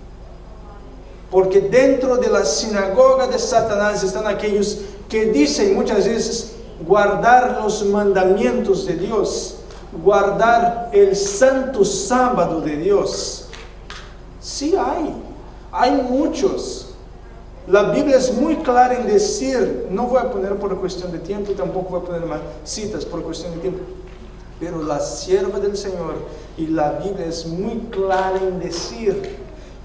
Porque dentro de la sinagoga de Satanás están aquellos que dicen muchas veces guardar los mandamientos de Dios, guardar el santo sábado de Dios. Sí hay muchos. La Biblia es muy clara en decir, no voy a poner por cuestión de tiempo y tampoco voy a poner más citas por cuestión de tiempo, pero la sierva del Señor y la Biblia es muy clara en decir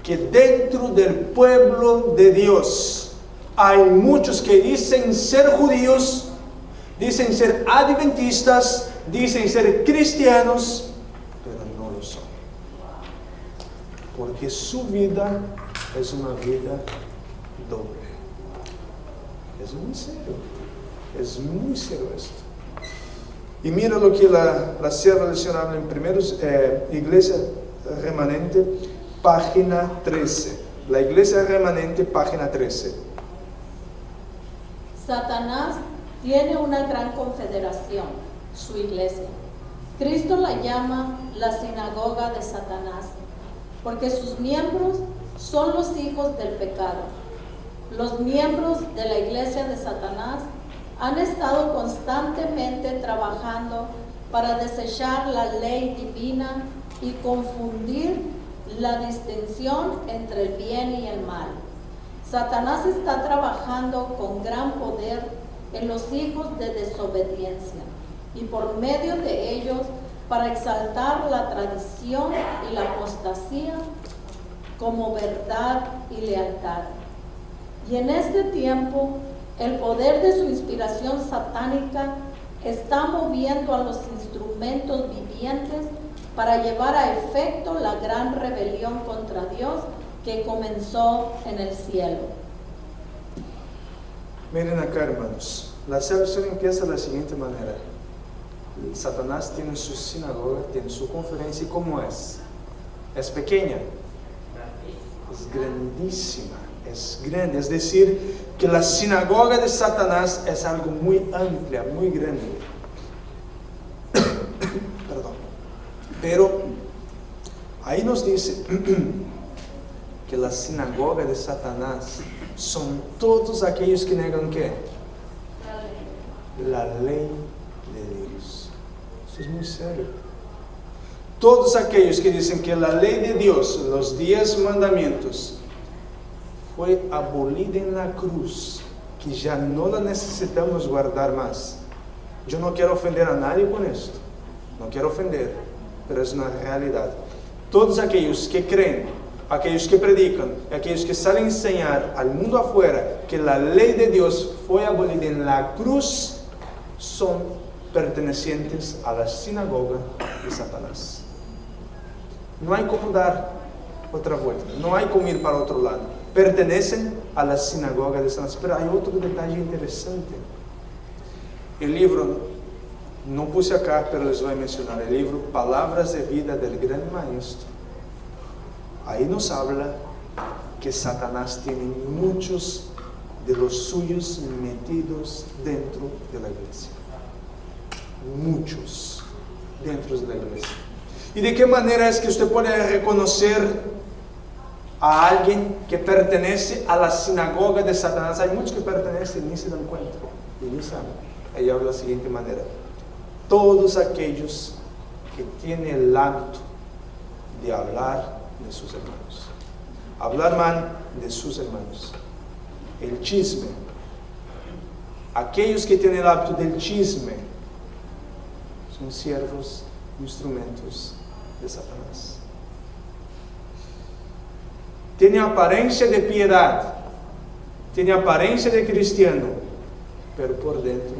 que dentro del pueblo de Dios hay muchos que dicen ser judíos, dicen ser adventistas, dicen ser cristianos, pero no lo son. Porque su vida es una vida doble. Es muy serio. Es muy serio esto. Y mira lo que la sierva del Señor habla en primeros, Iglesia Remanente, página 13. La Iglesia Remanente, página 13. Satanás tiene una gran confederación, su iglesia. Cristo la llama la sinagoga de Satanás, porque sus miembros son los hijos del pecado. Los miembros de la iglesia de Satanás han estado constantemente trabajando para desechar la ley divina y confundir la distinción entre el bien y el mal. Satanás está trabajando con gran poder en los hijos de desobediencia y por medio de ellos para exaltar la tradición y la apostasía como verdad y lealtad. Y en este tiempo, el poder de su inspiración satánica está moviendo a los instrumentos vivientes para llevar a efecto la gran rebelión contra Dios que comenzó en el cielo. Miren acá, hermanos, la salvación empieza de la siguiente manera. Satanás tiene su sinagoga, tiene su conferencia, ¿y cómo es? Es pequeña, es grandísima, es grande. Es decir, que la sinagoga de Satanás es algo muy amplia, muy grande. Perdón. Pero ahí nos dice que la sinagoga de Satanás son todos aquellos que negan ¿qué? La ley de Dios. Eso es muy serio. Todos aquellos que dicen que la ley de Dios, los 10 mandamientos, fue abolida en la cruz, que ya no la necesitamos guardar más. Yo no quiero ofender a nadie con esto, no quiero ofender, pero es una realidad. Todos aquellos que creen, aquellos que predican, aquellos que salen a enseñar al mundo afuera que la ley de Dios fue abolida en la cruz, son pertenecientes a la sinagoga de Satanás. No hay como dar otra vuelta, no hay como ir para otro lado. Pertenecen a la sinagoga de Satanás. Pero hay otro detalle interesante. El libro, no puse acá, pero les voy a mencionar, el libro Palabras de Vida del Gran Maestro. Ahí nos habla que Satanás tiene muchos de los suyos metidos dentro de la iglesia. Muchos dentro de la iglesia. ¿Y de qué manera es que usted puede reconocer a alguien que pertenece a la sinagoga de Satanás? Hay muchos que pertenecen y ni se dan cuenta, y ni saben. Ahí habla de la siguiente manera: todos aquellos que tienen el hábito de hablar de sus hermanos, hablar mal de sus hermanos, el chisme, aquellos que tienen el hábito del chisme, son siervos, instrumentos de Satanás. Tiene apariencia de piedad, tiene apariencia de cristiano, pero por dentro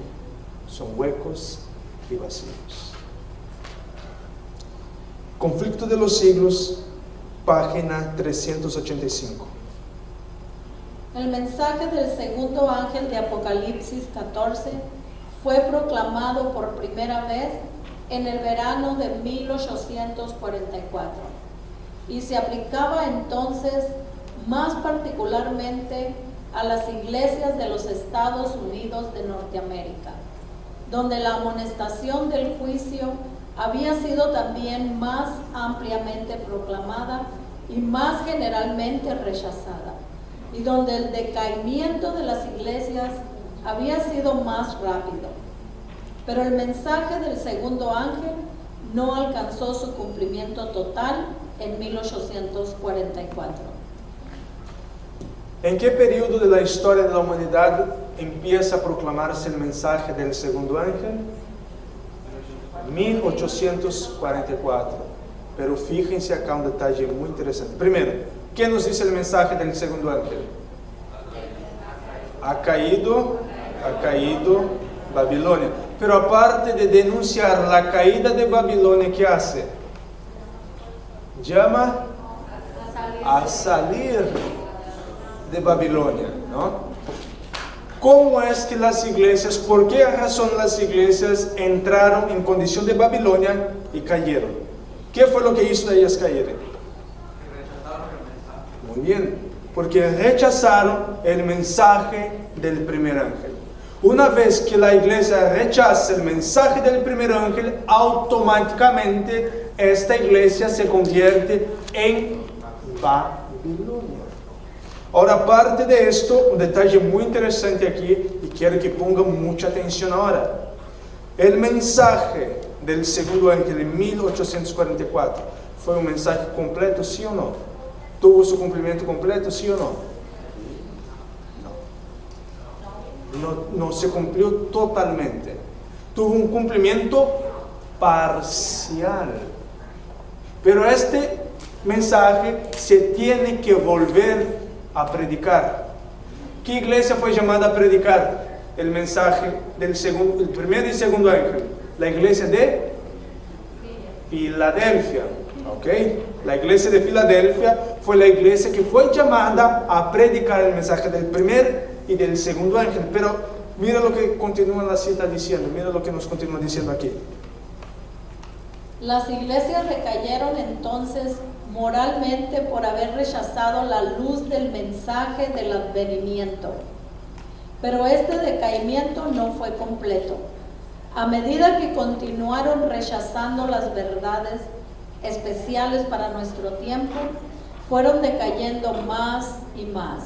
son huecos y vacíos. Conflicto de los siglos, página 385. El mensaje del segundo ángel de Apocalipsis 14 fue proclamado por primera vez en el verano de 1844 y se aplicaba entonces más particularmente a las iglesias de los Estados Unidos de Norteamérica, donde la amonestación del juicio había sido también más ampliamente proclamada y más generalmente rechazada, y donde el decaimiento de las iglesias había sido más rápido. Pero el mensaje del segundo ángel no alcanzó su cumplimiento total en 1844. ¿En qué periodo de la historia de la humanidad empieza a proclamarse el mensaje del segundo ángel? 1844. Pero fíjense acá un detalle muy interesante. Primero, ¿qué nos dice el mensaje del segundo ángel? Ha caído Babilonia. Pero aparte de denunciar la caída de Babilonia, ¿qué hace? Llama a salir de Babilonia, ¿no? ¿Cómo es que las iglesias, por qué razón las iglesias entraron en condición de Babilonia y cayeron? ¿Qué fue lo que hizo ellas caer? Muy bien, porque rechazaron el mensaje del primer ángel. Una vez que la iglesia rechaza el mensaje del primer ángel, automáticamente esta iglesia se convierte en Babilonia. Ahora, aparte de esto, un detalle muy interesante aquí, y quiero que pongan mucha atención ahora. El mensaje del segundo ángel en 1844, ¿fue un mensaje completo, sí o no? ¿Tuvo su cumplimiento completo, sí o no? No se cumplió totalmente. Tuvo un cumplimiento parcial. Pero este mensaje se tiene que volver a predicar. ¿Qué iglesia fue llamada a predicar el mensaje del el primer y segundo ángel? La iglesia de Filadelfia. ¿Ok? La iglesia de Filadelfia fue la iglesia que fue llamada a predicar el mensaje del primer y del segundo ángel. Pero mira lo que continúa la cita diciendo, mira lo que nos continúa diciendo aquí. Las iglesias recayeron entonces moralmente por haber rechazado la luz del mensaje del advenimiento. Pero este decaimiento no fue completo. A medida que continuaron rechazando las verdades especiales para nuestro tiempo, fueron decayendo más y más.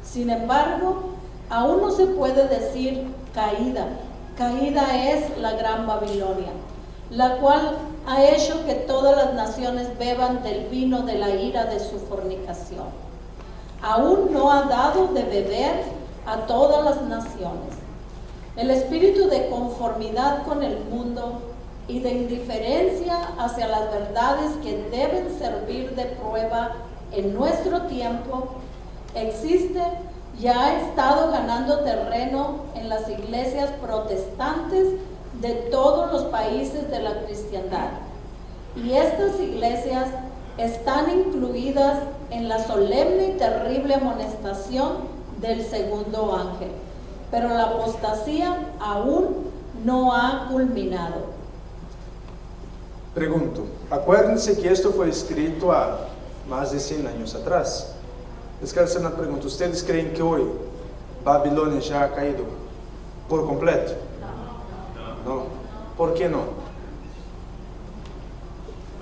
Sin embargo, aún no se puede decir caída. Caída es la gran Babilonia, la cual ha hecho que todas las naciones beban del vino de la ira de su fornicación. Aún no ha dado de beber a todas las naciones. El espíritu de conformidad con el mundo y de indiferencia hacia las verdades que deben servir de prueba en nuestro tiempo existe y ha estado ganando terreno en las iglesias protestantes de todos los países de la cristiandad. Y estas iglesias están incluidas en la solemne y terrible amonestación del segundo ángel. Pero la apostasía aún no ha culminado. Pregunto, acuérdense que esto fue escrito a más de 100 años atrás. Les quiero hacer una pregunta. ¿Ustedes creen que hoy Babilonia ya ha caído por completo? No. ¿Por qué no?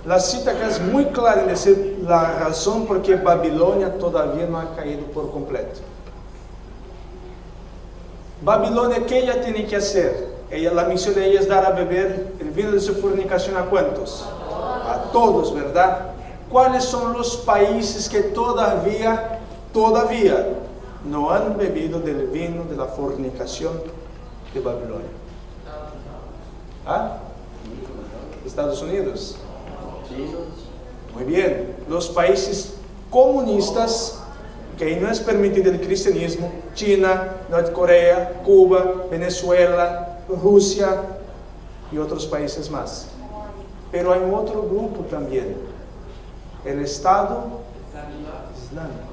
La cita acá es muy clara en decir la razón por qué Babilonia todavía no ha caído por completo. Babilonia, ¿qué ella tiene que hacer? La misión de ella es dar a beber el vino de su fornicación, ¿a cuántos? A todos, ¿verdad? ¿Cuáles son los países que todavía no han bebido del vino de la fornicación de Babilonia? ¿Ah? Estados Unidos. Muy bien. Los países comunistas, que ahí no es permitido el cristianismo: China, Norcorea, Cuba, Venezuela, Rusia y otros países más. Pero hay otro grupo también, el Estado Islámico.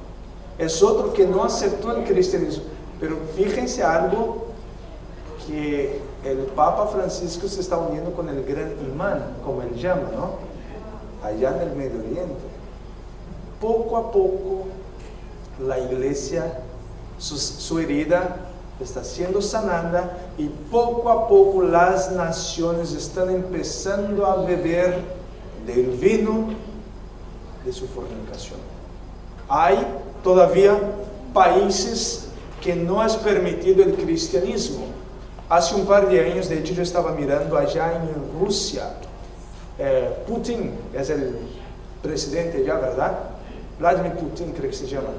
Es otro que no aceptó el cristianismo. Pero fíjense algo, que el Papa Francisco se está uniendo con el gran imán, como él llama, ¿no? Allá en el Medio Oriente. Poco a poco la iglesia, su herida está siendo sanada, y poco a poco las naciones están empezando a beber del vino de su fornicación. Hay todavía países que no es permitido el cristianismo. Hace un par de años, de hecho, yo estaba mirando allá en Rusia. Putin es el presidente allá, ¿verdad? Vladimir Putin, creo que se llama.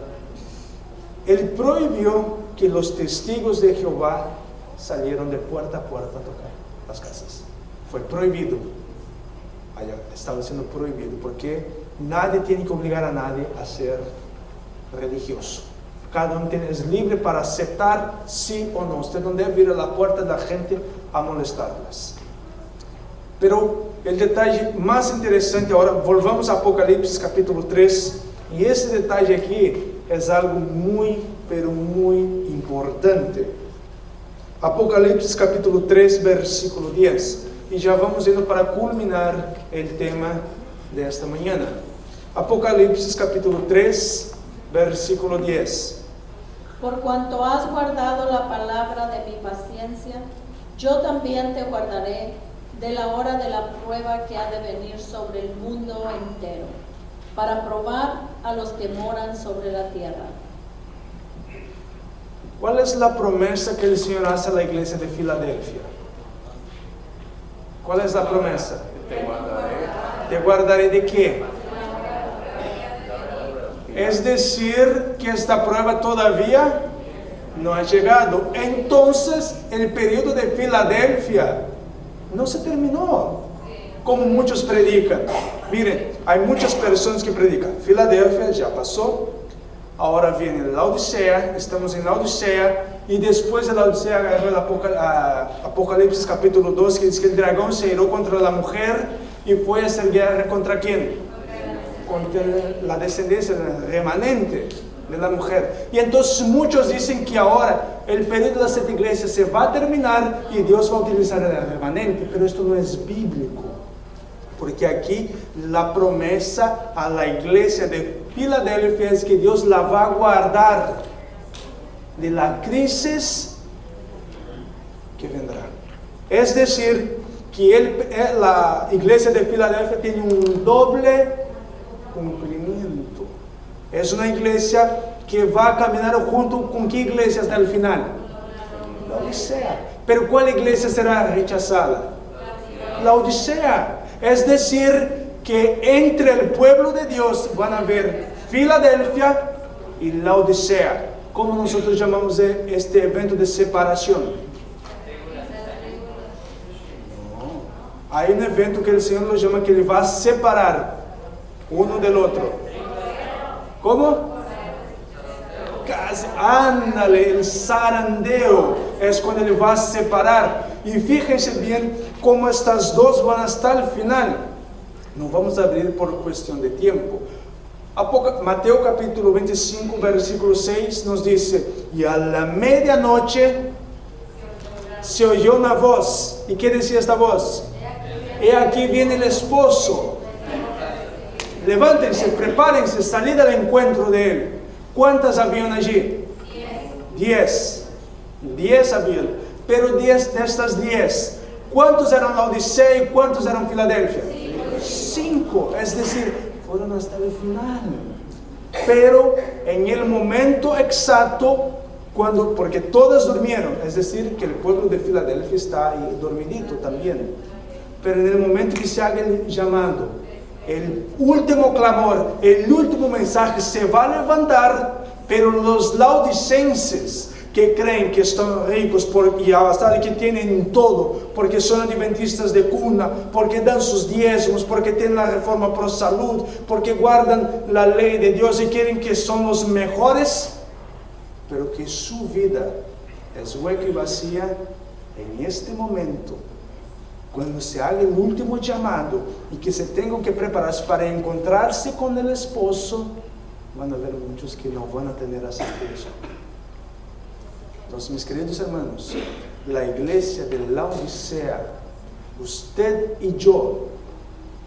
Él prohibió que los testigos de Jehová salieran de puerta a puerta a tocar las casas. Fue prohibido. Allá estaba siendo prohibido, porque nadie tiene que obligar a nadie a ser religioso. Cada uno es libre para aceptar sí o no. Usted no debe ir a la puerta de la gente a molestarlas. Pero el detalle más interesante ahora, volvamos a Apocalipsis capítulo 3, y ese detalle aquí es algo muy, pero muy importante. Apocalipsis capítulo 3, versículo 10. Y ya vamos yendo para culminar el tema de esta mañana. Apocalipsis capítulo 3, versículo 10. Por cuanto has guardado la palabra de mi paciencia, yo también te guardaré de la hora de la prueba que ha de venir sobre el mundo entero, para probar a los que moran sobre la tierra. ¿Cuál es la promesa que el Señor hace a la iglesia de Filadelfia? ¿Cuál es la promesa? Te guardaré. ¿Te guardaré de qué? Es decir, que esta prueba todavía no ha llegado. Entonces, el periodo de Filadelfia no se terminó, como muchos predican. Miren, hay muchas personas que predican, Filadelfia ya pasó, ahora viene la Odisea, estamos en la Odisea, y después de la Odisea agarró el Apocalipsis capítulo 2, que dice que el dragón se iró contra la mujer y fue a hacer guerra ¿contra quién? Contra la descendencia remanente de la mujer. Y entonces muchos dicen que ahora el periodo de las 7 iglesias se va a terminar y Dios va a utilizar el remanente, pero esto no es bíblico, porque aquí la promesa a la iglesia de Filadelfia es que Dios la va a guardar de la crisis que vendrá. Es decir, que la iglesia de Filadelfia tiene un doble cumplimiento. Es una iglesia que va a caminar junto con ¿qué iglesia hasta el final? La Odisea. Pero ¿cuál iglesia será rechazada? La Odisea. Es decir, que entre el pueblo de Dios van a haber Filadelfia y la Odisea. ¿Cómo nosotros llamamos este evento de separación? No. Hay un evento que el Señor lo llama que Él va a separar uno del otro. ¿Cómo? Casi, ándale, el zarandeo es cuando Él va a separar. Y fíjense bien cómo estas dos van hasta el final. No vamos a abrir por cuestión de tiempo. Mateo capítulo 25, versículo 6 nos dice: y a la medianoche se oyó una voz. ¿Y qué decía esta voz? He aquí viene el esposo. Levántense, prepárense, salid al encuentro de él. ¿Cuántas habían allí? 10. 10 habían. Pero 10 de estas 10, ¿cuántos eran la Odisea y cuántos eran Filadelfia? 5. Es decir, fueron hasta el final. Pero en el momento exacto, porque todas durmieron, es decir, que el pueblo de Filadelfia está ahí dormidito también. Pero en el momento que se haga el llamado, el último clamor, el último mensaje se va a levantar, pero los laodicenses que creen que están ricos y hasta que tienen todo, porque son adventistas de cuna, porque dan sus diezmos, porque tienen la reforma pro salud, porque guardan la ley de Dios y quieren que son los mejores, pero que su vida es hueca y vacía en este momento. Cuando se haga el último llamado y que se tengan que prepararse para encontrarse con el esposo, van a haber muchos que no van a tener esa certeza. Entonces, mis queridos hermanos, la iglesia de la Odisea, usted y yo,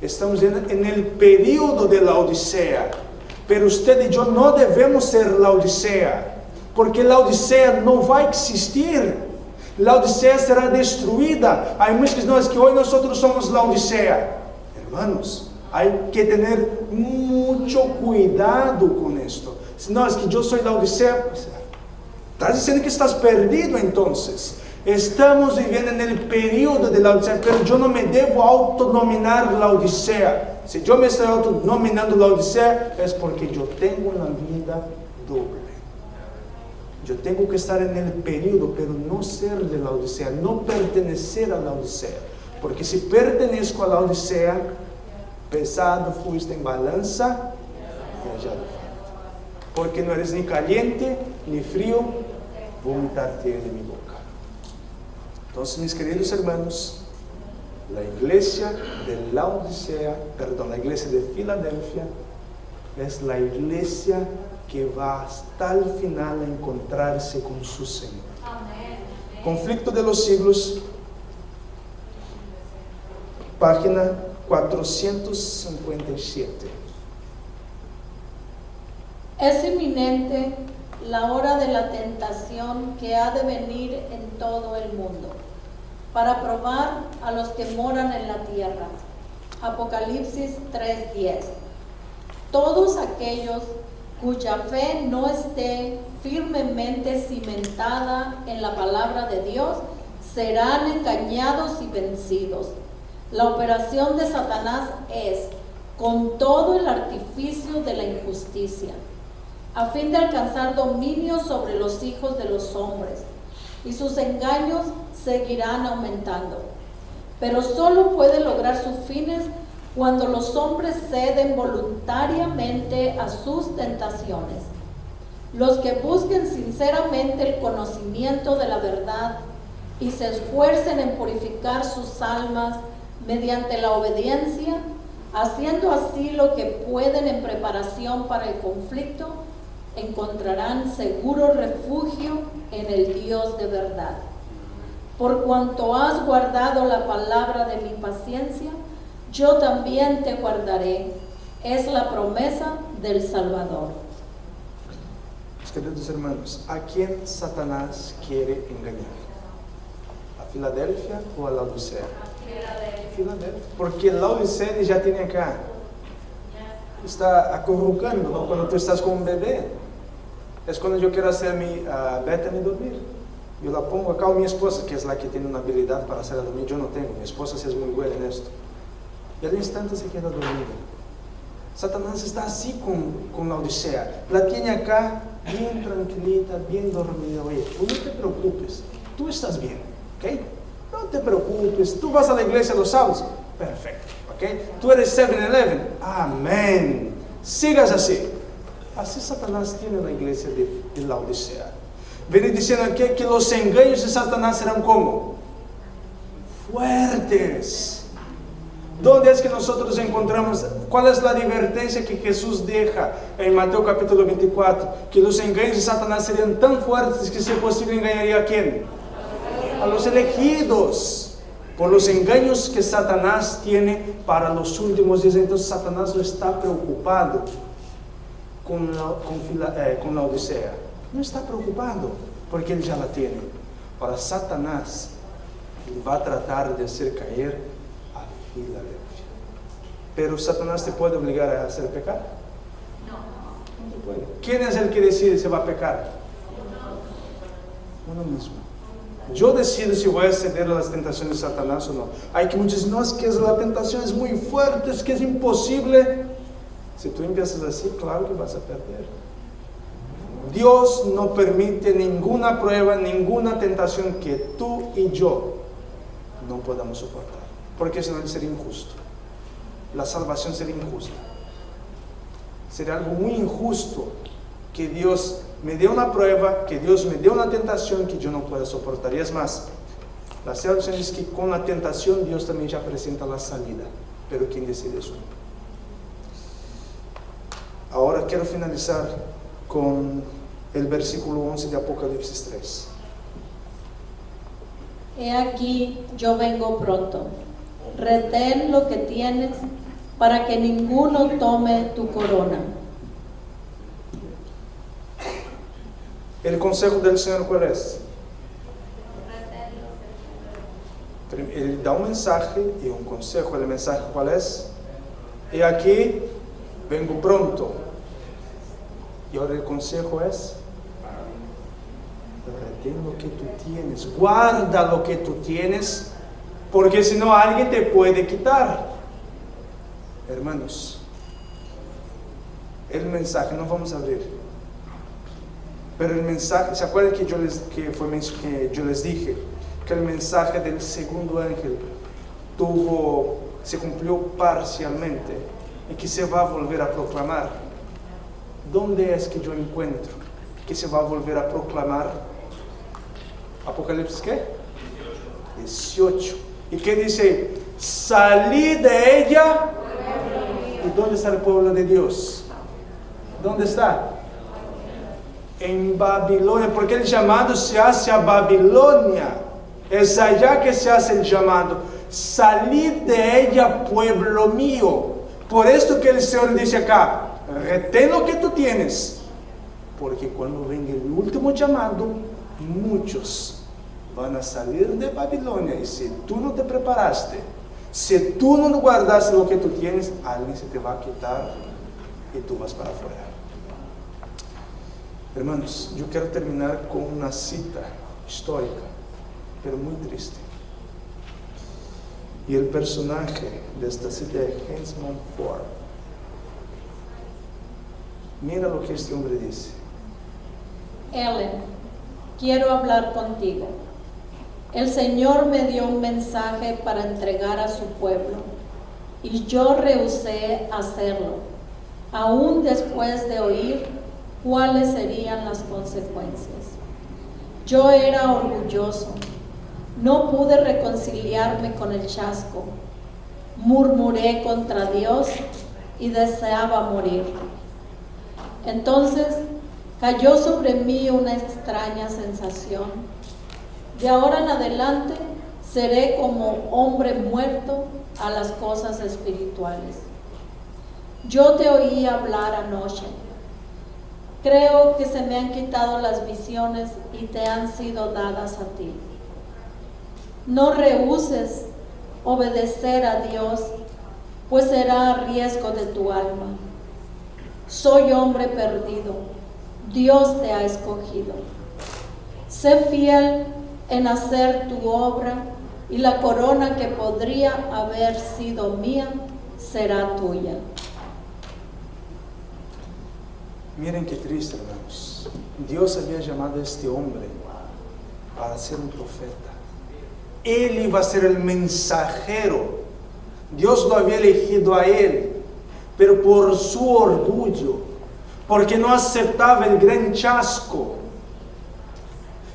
estamos en el periodo de la Odisea, pero usted y yo no debemos ser la Odisea, porque la Odisea no va a existir. La Odisea será destruida. Hay muchos que dicen, no, es que hoy nosotros somos la Odisea. Hermanos, hay que tener mucho cuidado con esto. No, es que yo soy la Odisea. Estás diciendo que estás perdido entonces. Estamos viviendo en el periodo de la Odisea, pero yo no me debo autonominar la Odisea. Si yo me estoy autonominando la Odisea, es porque yo tengo una vida doble. Yo tengo que estar en el periodo, pero no ser de la Odisea, no pertenecer a la Odisea. Porque si pertenezco a la Odisea, pesado fuiste en balanza y hallado falta. Porque no eres ni caliente ni frío, vomitarte de mi boca. Entonces, mis queridos hermanos, la iglesia de la Odisea, la iglesia de Filadelfia, es la iglesia que va hasta el final a encontrarse con su Señor. Amén. Conflicto de los siglos, página 457. Es inminente la hora de la tentación que ha de venir en todo el mundo, para probar a los que moran en la tierra. Apocalipsis 3:10. Todos aquellos cuya fe no esté firmemente cimentada en la palabra de Dios serán engañados y vencidos. La operación de Satanás es, con todo el artificio de la injusticia, a fin de alcanzar dominio sobre los hijos de los hombres, y sus engaños seguirán aumentando. Pero solo puede lograr sus fines cuando los hombres ceden voluntariamente a sus tentaciones. Los que busquen sinceramente el conocimiento de la verdad y se esfuercen en purificar sus almas mediante la obediencia, haciendo así lo que pueden en preparación para el conflicto, encontrarán seguro refugio en el Dios de verdad. Por cuanto has guardado la palabra de mi paciencia, yo también te guardaré. Es la promesa del Salvador. Queridos hermanos, ¿a quién Satanás quiere engañar? ¿A Filadelfia o a Laodicea? Filadelfia. Porque Laodicea ya tiene acá. Está acurrucando, ¿no? Cuando tú estás con un bebé. Es cuando yo quiero hacer mi Bethany dormir. Yo la pongo acá, o mi esposa, que es la que tiene una habilidad para hacerla dormir. Yo no tengo, mi esposa sí es muy buena en esto. Y al instante se queda dormida. Satanás está así con Laodicea. La tiene acá, bien tranquilita, bien dormida. Oye, tú no te preocupes, tú estás bien, ¿ok? No te preocupes, tú vas a la iglesia los sábados. Perfecto, ¿ok? Tú eres 7-Eleven. Amén. Sigas así. Así Satanás tiene la iglesia de Laodicea. Viene diciendo aquí que los engaños de Satanás serán como fuertes. ¿Dónde es que nosotros encontramos? ¿Cuál es la advertencia que Jesús deja en Mateo capítulo 24? Que los engaños de Satanás serían tan fuertes que si es posible engañaría a ¿quién? A los elegidos. Por los engaños que Satanás tiene para los últimos días. Entonces Satanás no está preocupado con la Odisea. No está preocupado porque él ya la tiene. Para Satanás, él va a tratar de hacer caer a Filadelfia. Pero Satanás te puede obligar a hacer pecar. No te puede. ¿Quién es el que decide si va a pecar? Uno mismo. Yo decido si voy a ceder a las tentaciones de Satanás o no. Hay que muchos dicen, no, es que la tentación es muy fuerte, es que es imposible. Si tú empiezas así, claro que vas a perder. Dios no permite ninguna prueba, ninguna tentación que tú y yo no podamos soportar. Porque si no sería injusto. La salvación sería injusta. Sería algo muy injusto que Dios me dé una prueba, que Dios me dé una tentación que yo no pueda soportar. Y es más, la salvación es que con la tentación Dios también ya presenta la salida. Pero ¿quién decide eso? Ahora quiero finalizar con el versículo 11 de Apocalipsis 3. He aquí, yo vengo pronto. Retén lo que tienes para que ninguno tome tu corona. El consejo del Señor, ¿cuál es? Él da un mensaje y un consejo. El mensaje, ¿cuál es? He aquí, vengo pronto. Y ahora el consejo es: retén lo que tú tienes, guarda lo que tú tienes, porque si no alguien te puede quitar. Hermanos, el mensaje, no vamos a abrir, pero el mensaje, ¿se acuerdan que yo les dije que el mensaje del segundo ángel se cumplió parcialmente y que se va a volver a proclamar? ¿Dónde es que yo encuentro que se va a volver a proclamar? Apocalipsis, ¿qué? 18. ¿Y qué dice? Salí de ella. ¿Y dónde está el pueblo de Dios? ¿Dónde está? en Babilonia, porque el llamado se hace a Babilonia. Es allá que se hace el llamado. Salid de ella, pueblo mío. Por esto que el Señor dice acá, retén lo que tú tienes, porque cuando venga el último llamado, muchos van a salir de Babilonia. Y si tú no te preparaste, si tú no guardaste lo que tú tienes, alguien se te va a quitar y tú vas para afuera. Hermanos, yo quiero terminar con una cita histórica, pero muy triste. Y el personaje de esta cita es Hans Montfort. Mira lo que este hombre dice. Ellen, quiero hablar contigo. El Señor me dio un mensaje para entregar a su pueblo, y yo rehusé hacerlo, aún después de oír cuáles serían las consecuencias. Yo era orgulloso, no pude reconciliarme con el chasco, murmuré contra Dios y deseaba morir. Entonces cayó sobre mí una extraña sensación. De ahora en adelante seré como hombre muerto a las cosas espirituales. Yo te oí hablar anoche. Creo que se me han quitado las visiones y te han sido dadas a ti. No rehúses obedecer a Dios, pues será a riesgo de tu alma. Soy hombre perdido, Dios te ha escogido. Sé fiel en hacer tu obra, y la corona que podría haber sido mía será tuya. Miren qué triste, hermanos. Dios había llamado a este hombre para ser un profeta. Él iba a ser el mensajero. Dios lo había elegido a él, pero por su orgullo, porque no aceptaba el gran chasco.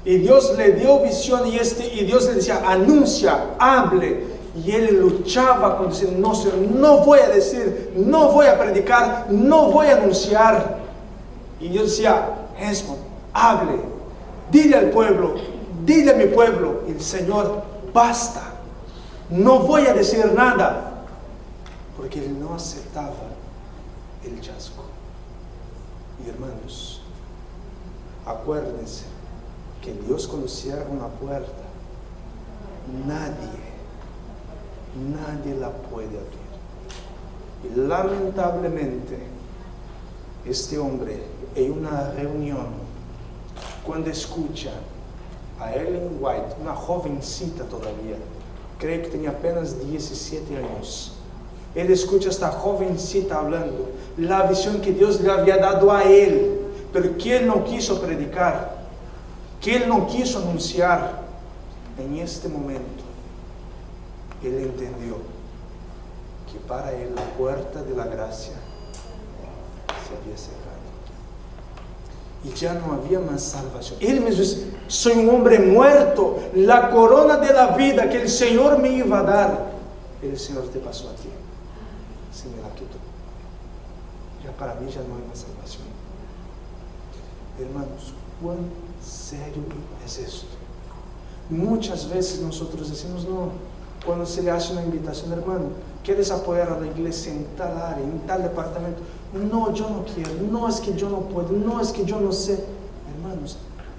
Y Dios le dio visión y Dios le decía, anuncia, hable. Y él luchaba con decir, no, Señor, no voy a decir, no voy a predicar, no voy a anunciar. Y Dios decía, Hesbon, hable, dile al pueblo, dile a mi pueblo. Y el Señor, basta, no voy a decir nada, porque él no aceptaba el chasco. Y hermanos, acuérdense que Dios, cuando cierra una puerta, nadie la puede abrir. Y lamentablemente, este hombre en una reunión, cuando escucha a Ellen White, una jovencita todavía, creo que tenía apenas 17 años, él escucha a esta jovencita hablando, la visión que Dios le había dado a él, pero que él no quiso predicar, que él no quiso anunciar. En este momento, él entendió que para él la puerta de la gracia se había cerrado. Y ya no había más salvación. Él mismo dice, soy un hombre muerto. La corona de la vida que el Señor me iba a dar, el Señor te pasó a ti. Se me la quitó. Ya para mí ya no hay más salvación. Hermanos, ¿cuán serio es esto? Muchas veces nosotros decimos, no, cuando se le hace una invitación, hermano, ¿quieres apoyar a la iglesia en tal área, en tal departamento? No, yo no quiero, no es que yo no puedo, no es que yo no sé. Hermanos,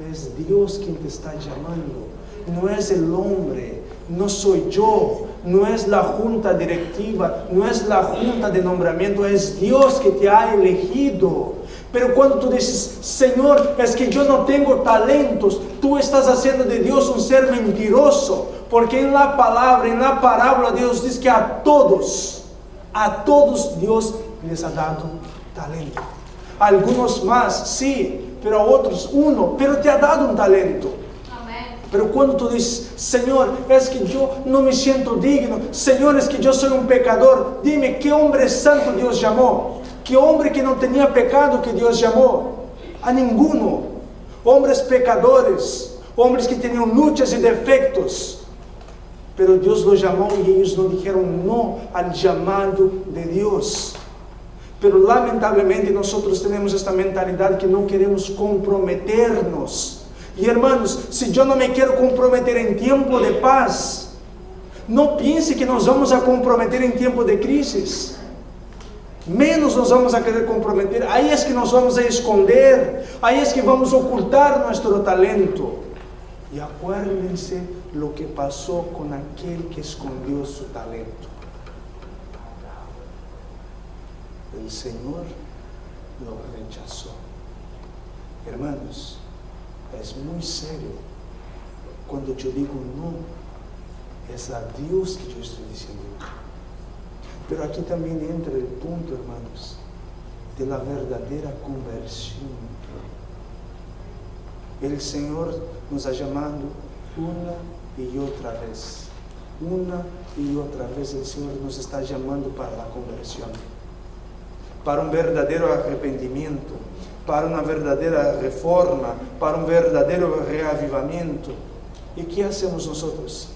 es Dios quien te está llamando, no es el hombre, no soy yo, no es la junta directiva, no es la junta de nombramiento, es Dios que te ha elegido. Pero cuando tú dices, Señor, es que yo no tengo talentos, tú estás haciendo de Dios un ser mentiroso, porque en la palabra, en la parábola, Dios dice que a todos Dios les ha dado talento. A algunos más, sí, pero a otros uno, pero te ha dado un talento. Amén. Pero cuando tú dices, Señor, es que yo no me siento digno, Señor, es que yo soy un pecador, dime, ¿qué hombre santo Dios llamó? ¿Qué hombre que no tenía pecado que Dios llamó? A ninguno. Hombres pecadores, hombres que tenían luchas y defectos. Pero Dios los llamó y ellos no dijeron no al llamado de Dios. Pero lamentablemente nosotros tenemos esta mentalidad que no queremos comprometernos. Y hermanos, si yo no me quiero comprometer en tiempo de paz, no piense que nos vamos a comprometer en tiempo de crisis. Menos nos vamos a querer comprometer. Ahí es que nos vamos a esconder. Ahí es que vamos a ocultar nuestro talento. Y acuérdense lo que pasó con aquel que escondió su talento. El Señor lo rechazó. Hermanos, es muy serio cuando yo digo no. Es a Dios que yo estoy diciendo no. Pero aquí también entra el punto, hermanos, de la verdadera conversión. El Señor nos ha llamado una y otra vez. Una y otra vez el Señor nos está llamando para la conversión, para un verdadero arrepentimiento, para una verdadera reforma, para un verdadero reavivamiento. ¿Y qué hacemos nosotros?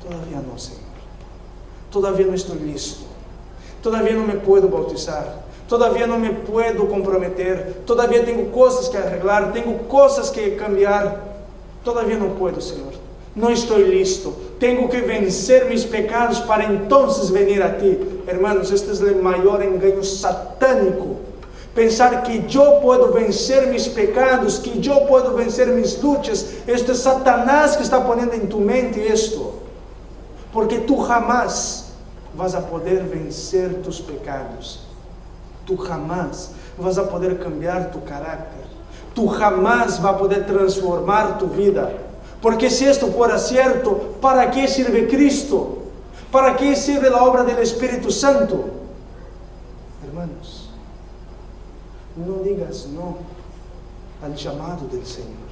Todavía no, Señor. Todavía no estoy listo. Todavía no me puedo bautizar. Todavía no me puedo comprometer. Todavía tengo cosas que arreglar. Tengo cosas que cambiar. Todavía no puedo, Señor. No estoy listo. Tengo que vencer mis pecados para entonces venir a ti. Hermanos, este es el mayor engaño satánico. Pensar que yo puedo vencer mis pecados, que yo puedo vencer mis luchas. Esto es Satanás que está poniendo en tu mente esto. Porque tú jamás vas a poder vencer tus pecados. Tú jamás vas a poder cambiar tu carácter. Tú jamás vas a poder transformar tu vida. Porque si esto fuera cierto, ¿para qué sirve Cristo? ¿Para qué sirve la obra del Espíritu Santo? Hermanos, no digas no al llamado del Señor.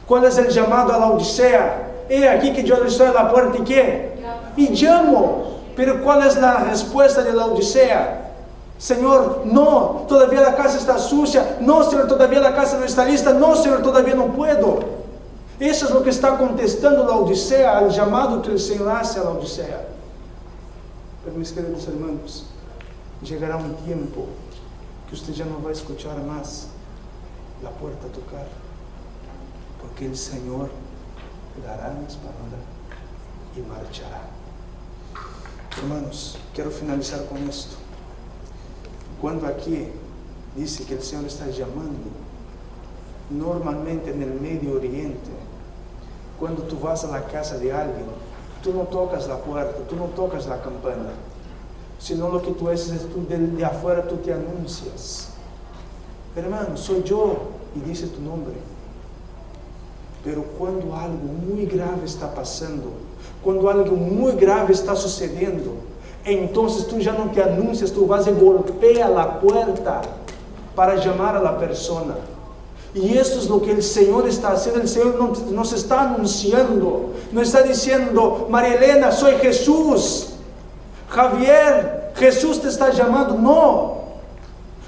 ¿Cuál es el llamado a la Odisea? He aquí que yo estoy a la puerta y ¿qué? Y llamo. Pero ¿cuál es la respuesta de la Odisea? Señor, no, todavía la casa está sucia. No, Señor, todavía la casa no está lista. No, Señor, todavía no puedo. Eso es lo que está contestando la Odisea, al llamado que el Señor hace a la Odisea. Pero mis queridos hermanos, llegará un tiempo que usted ya no va a escuchar más la puerta tocar, porque el Señor dará la espalda y marchará. Hermanos, quiero finalizar con esto. Cuando aquí dice que el Señor está llamando, normalmente en el Medio Oriente, cuando tú vas a la casa de alguien, tú no tocas la puerta, tú no tocas la campana, sino lo que tú haces es tú de afuera tú te anuncias. Hermano, soy yo, y dice tu nombre. Pero cuando algo muy grave está pasando, cuando algo muy grave está sucediendo, entonces tú ya no te anuncias, tú vas y golpeas la puerta para llamar a la persona. Y esto es lo que el Señor está haciendo. El Señor nos está anunciando, nos está diciendo: María Elena, soy Jesús. Javier, Jesús te está llamando. No,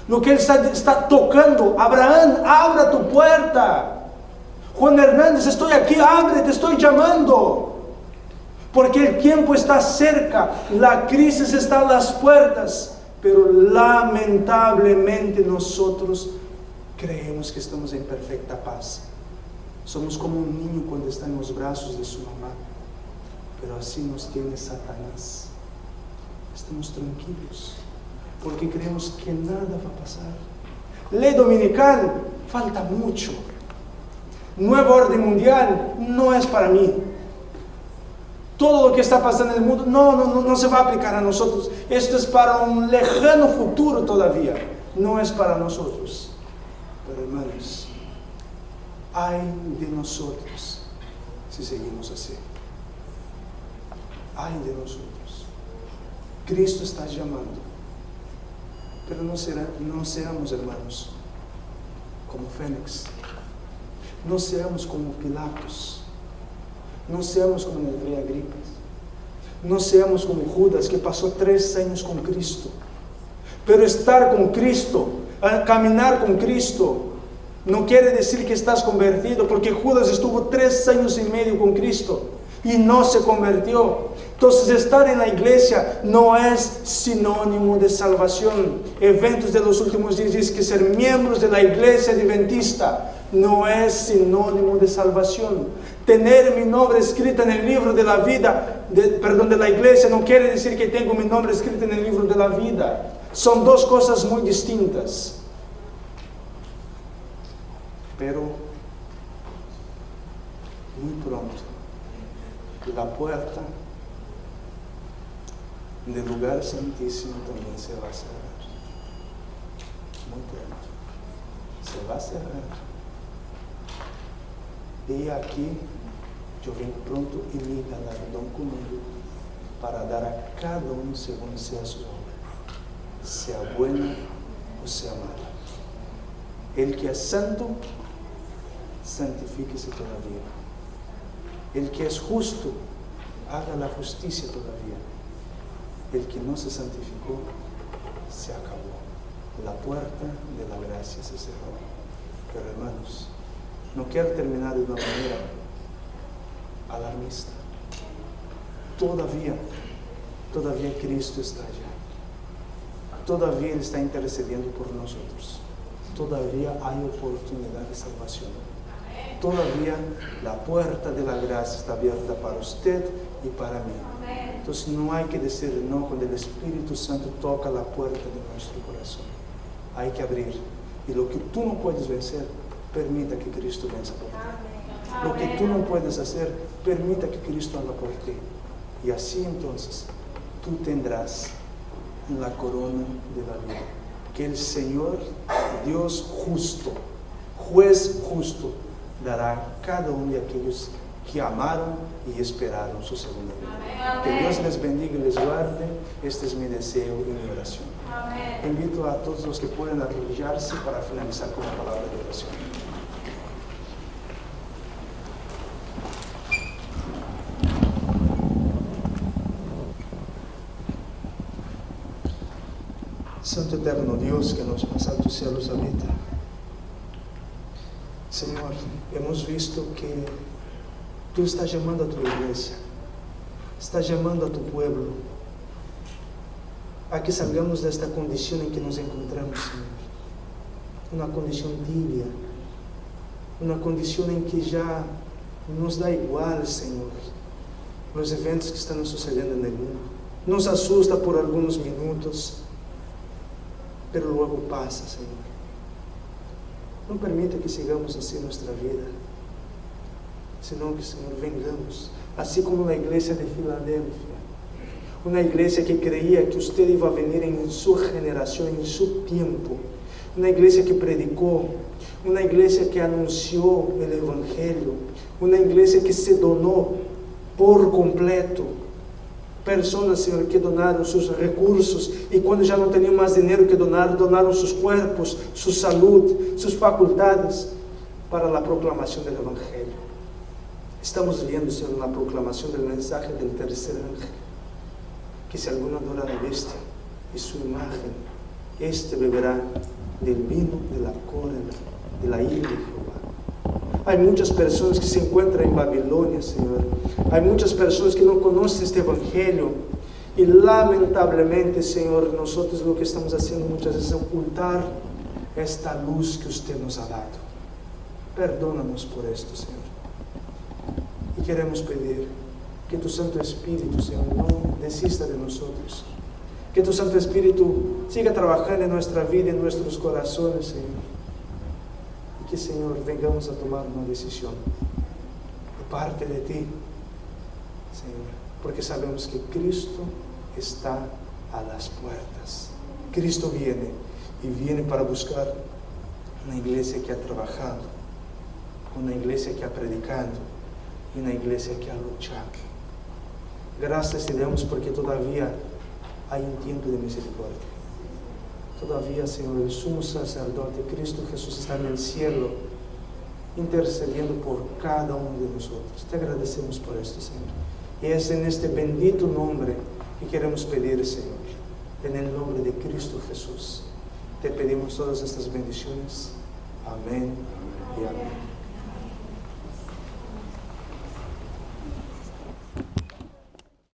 lo que Él está tocando: Abraham, abra tu puerta. Juan Hernández, estoy aquí, abre, te estoy llamando. Porque el tiempo está cerca, la crisis está a las puertas, pero lamentablemente nosotros creemos que estamos en perfecta paz. Somos como un niño cuando está en los brazos de su mamá, pero así nos tiene Satanás. Estamos tranquilos, porque creemos que nada va a pasar. Ley dominical, falta mucho. Nuevo orden mundial, no es para mí. Todo lo que está pasando en el mundo no se va a aplicar a nosotros. Esto es para un lejano futuro todavía. No es para nosotros. Pero hermanos, ay de nosotros si seguimos así. Ay de nosotros. Cristo está llamando. Pero no seamos, hermanos, como Fénix. No seamos como Pilatos. No seamos como el rey Agripa. No seamos como Judas, que pasó 3 años con Cristo. Pero estar con Cristo, caminar con Cristo, no quiere decir que estás convertido, porque Judas estuvo 3 años y medio con Cristo. y no se convirtió. Entonces, estar en la iglesia no es sinónimo de salvación. Eventos de los últimos días dice que ser miembros de la iglesia adventista no es sinónimo de salvación. Tener mi nombre escrito en el libro de la vida, de la iglesia, no quiere decir que tengo mi nombre escrito en el libro de la vida. Son dos cosas muy distintas. Pero muy pronto la puerta del lugar santísimo también se va a cerrar. Muy pronto se va a cerrar. Y aquí yo vengo pronto y mi galardón conmigo para dar a cada uno según sea su obra, sea buena o sea mala. El que es santo, santifíquese todavía. El que es justo, haga la justicia todavía. El que no se santificó, se acabó. La puerta de la gracia se cerró. Pero hermanos, no quiero terminar de una manera alarmista. Todavía Cristo está allá. Todavía Él está intercediendo por nosotros. Todavía hay oportunidad de salvación. Todavía la puerta de la gracia está abierta para usted y para mí. Entonces no hay que decir no cuando el Espíritu Santo toca la puerta de nuestro corazón. Hay que abrir. Y lo que tú no puedes vencer, permita que Cristo venza por ti. Lo que tú no puedes hacer, permita que Cristo haga por ti. Y así entonces tú tendrás la corona de la vida. Que el Señor, Dios justo, juez justo, dará a cada uno de aquellos que amaron y esperaron su segunda venida. Que Dios les bendiga y les guarde. Este es mi deseo y mi oración. Invito a todos los que pueden arrodillarse para finalizar con una palabra de oración. Santo eterno Dios, que nos más altos cielos habita. Señor, hemos visto que tú estás llamando a tu iglesia, estás llamando a tu pueblo, a que salgamos de esta condición en que nos encontramos, Señor. Una condición tibia, una condición en que ya nos da igual, Señor, los eventos que están sucediendo en el mundo. Nos asusta por algunos minutos, pero luego pasa, Señor. No permita que sigamos así nuestra vida, sino que, Señor, vengamos, así como la iglesia de Filadelfia, una iglesia que creía que usted iba a venir en su generación, en su tiempo, una iglesia que predicó, una iglesia que anunció el Evangelio, una iglesia que se donó por completo. Personas, Señor, que donaron sus recursos y cuando ya no tenían más dinero que donar, donaron sus cuerpos, su salud, sus facultades para la proclamación del Evangelio. Estamos viendo, Señor, la proclamación del mensaje del tercer ángel, que si alguno adora a la bestia y su imagen, este beberá del vino de la cólera, de la ira de Jehová. Hay muchas personas que se encuentran en Babilonia, Señor. Hay muchas personas que no conocen este Evangelio. Y lamentablemente, Señor, nosotros lo que estamos haciendo muchas veces es ocultar esta luz que usted nos ha dado. Perdónanos por esto, Señor. Y queremos pedir que tu Santo Espíritu, Señor, no desista de nosotros. Que tu Santo Espíritu siga trabajando en nuestra vida, en nuestros corazones, Señor. Y que, Señor, vengamos a tomar una decisión de parte de ti, Señor, porque sabemos que Cristo está a las puertas. Cristo viene y viene para buscar una iglesia que ha trabajado, una iglesia que ha predicado y una iglesia que ha luchado. Gracias te damos porque todavía hay un tiempo de misericordia. Todavía, Señor, el sumo sacerdote Cristo Jesús está en el cielo intercediendo por cada uno de nosotros. Te agradecemos por esto, Señor. Y es en este bendito nombre que queremos pedir, Señor, en el nombre de Cristo Jesús. Te pedimos todas estas bendiciones. Amén y amén.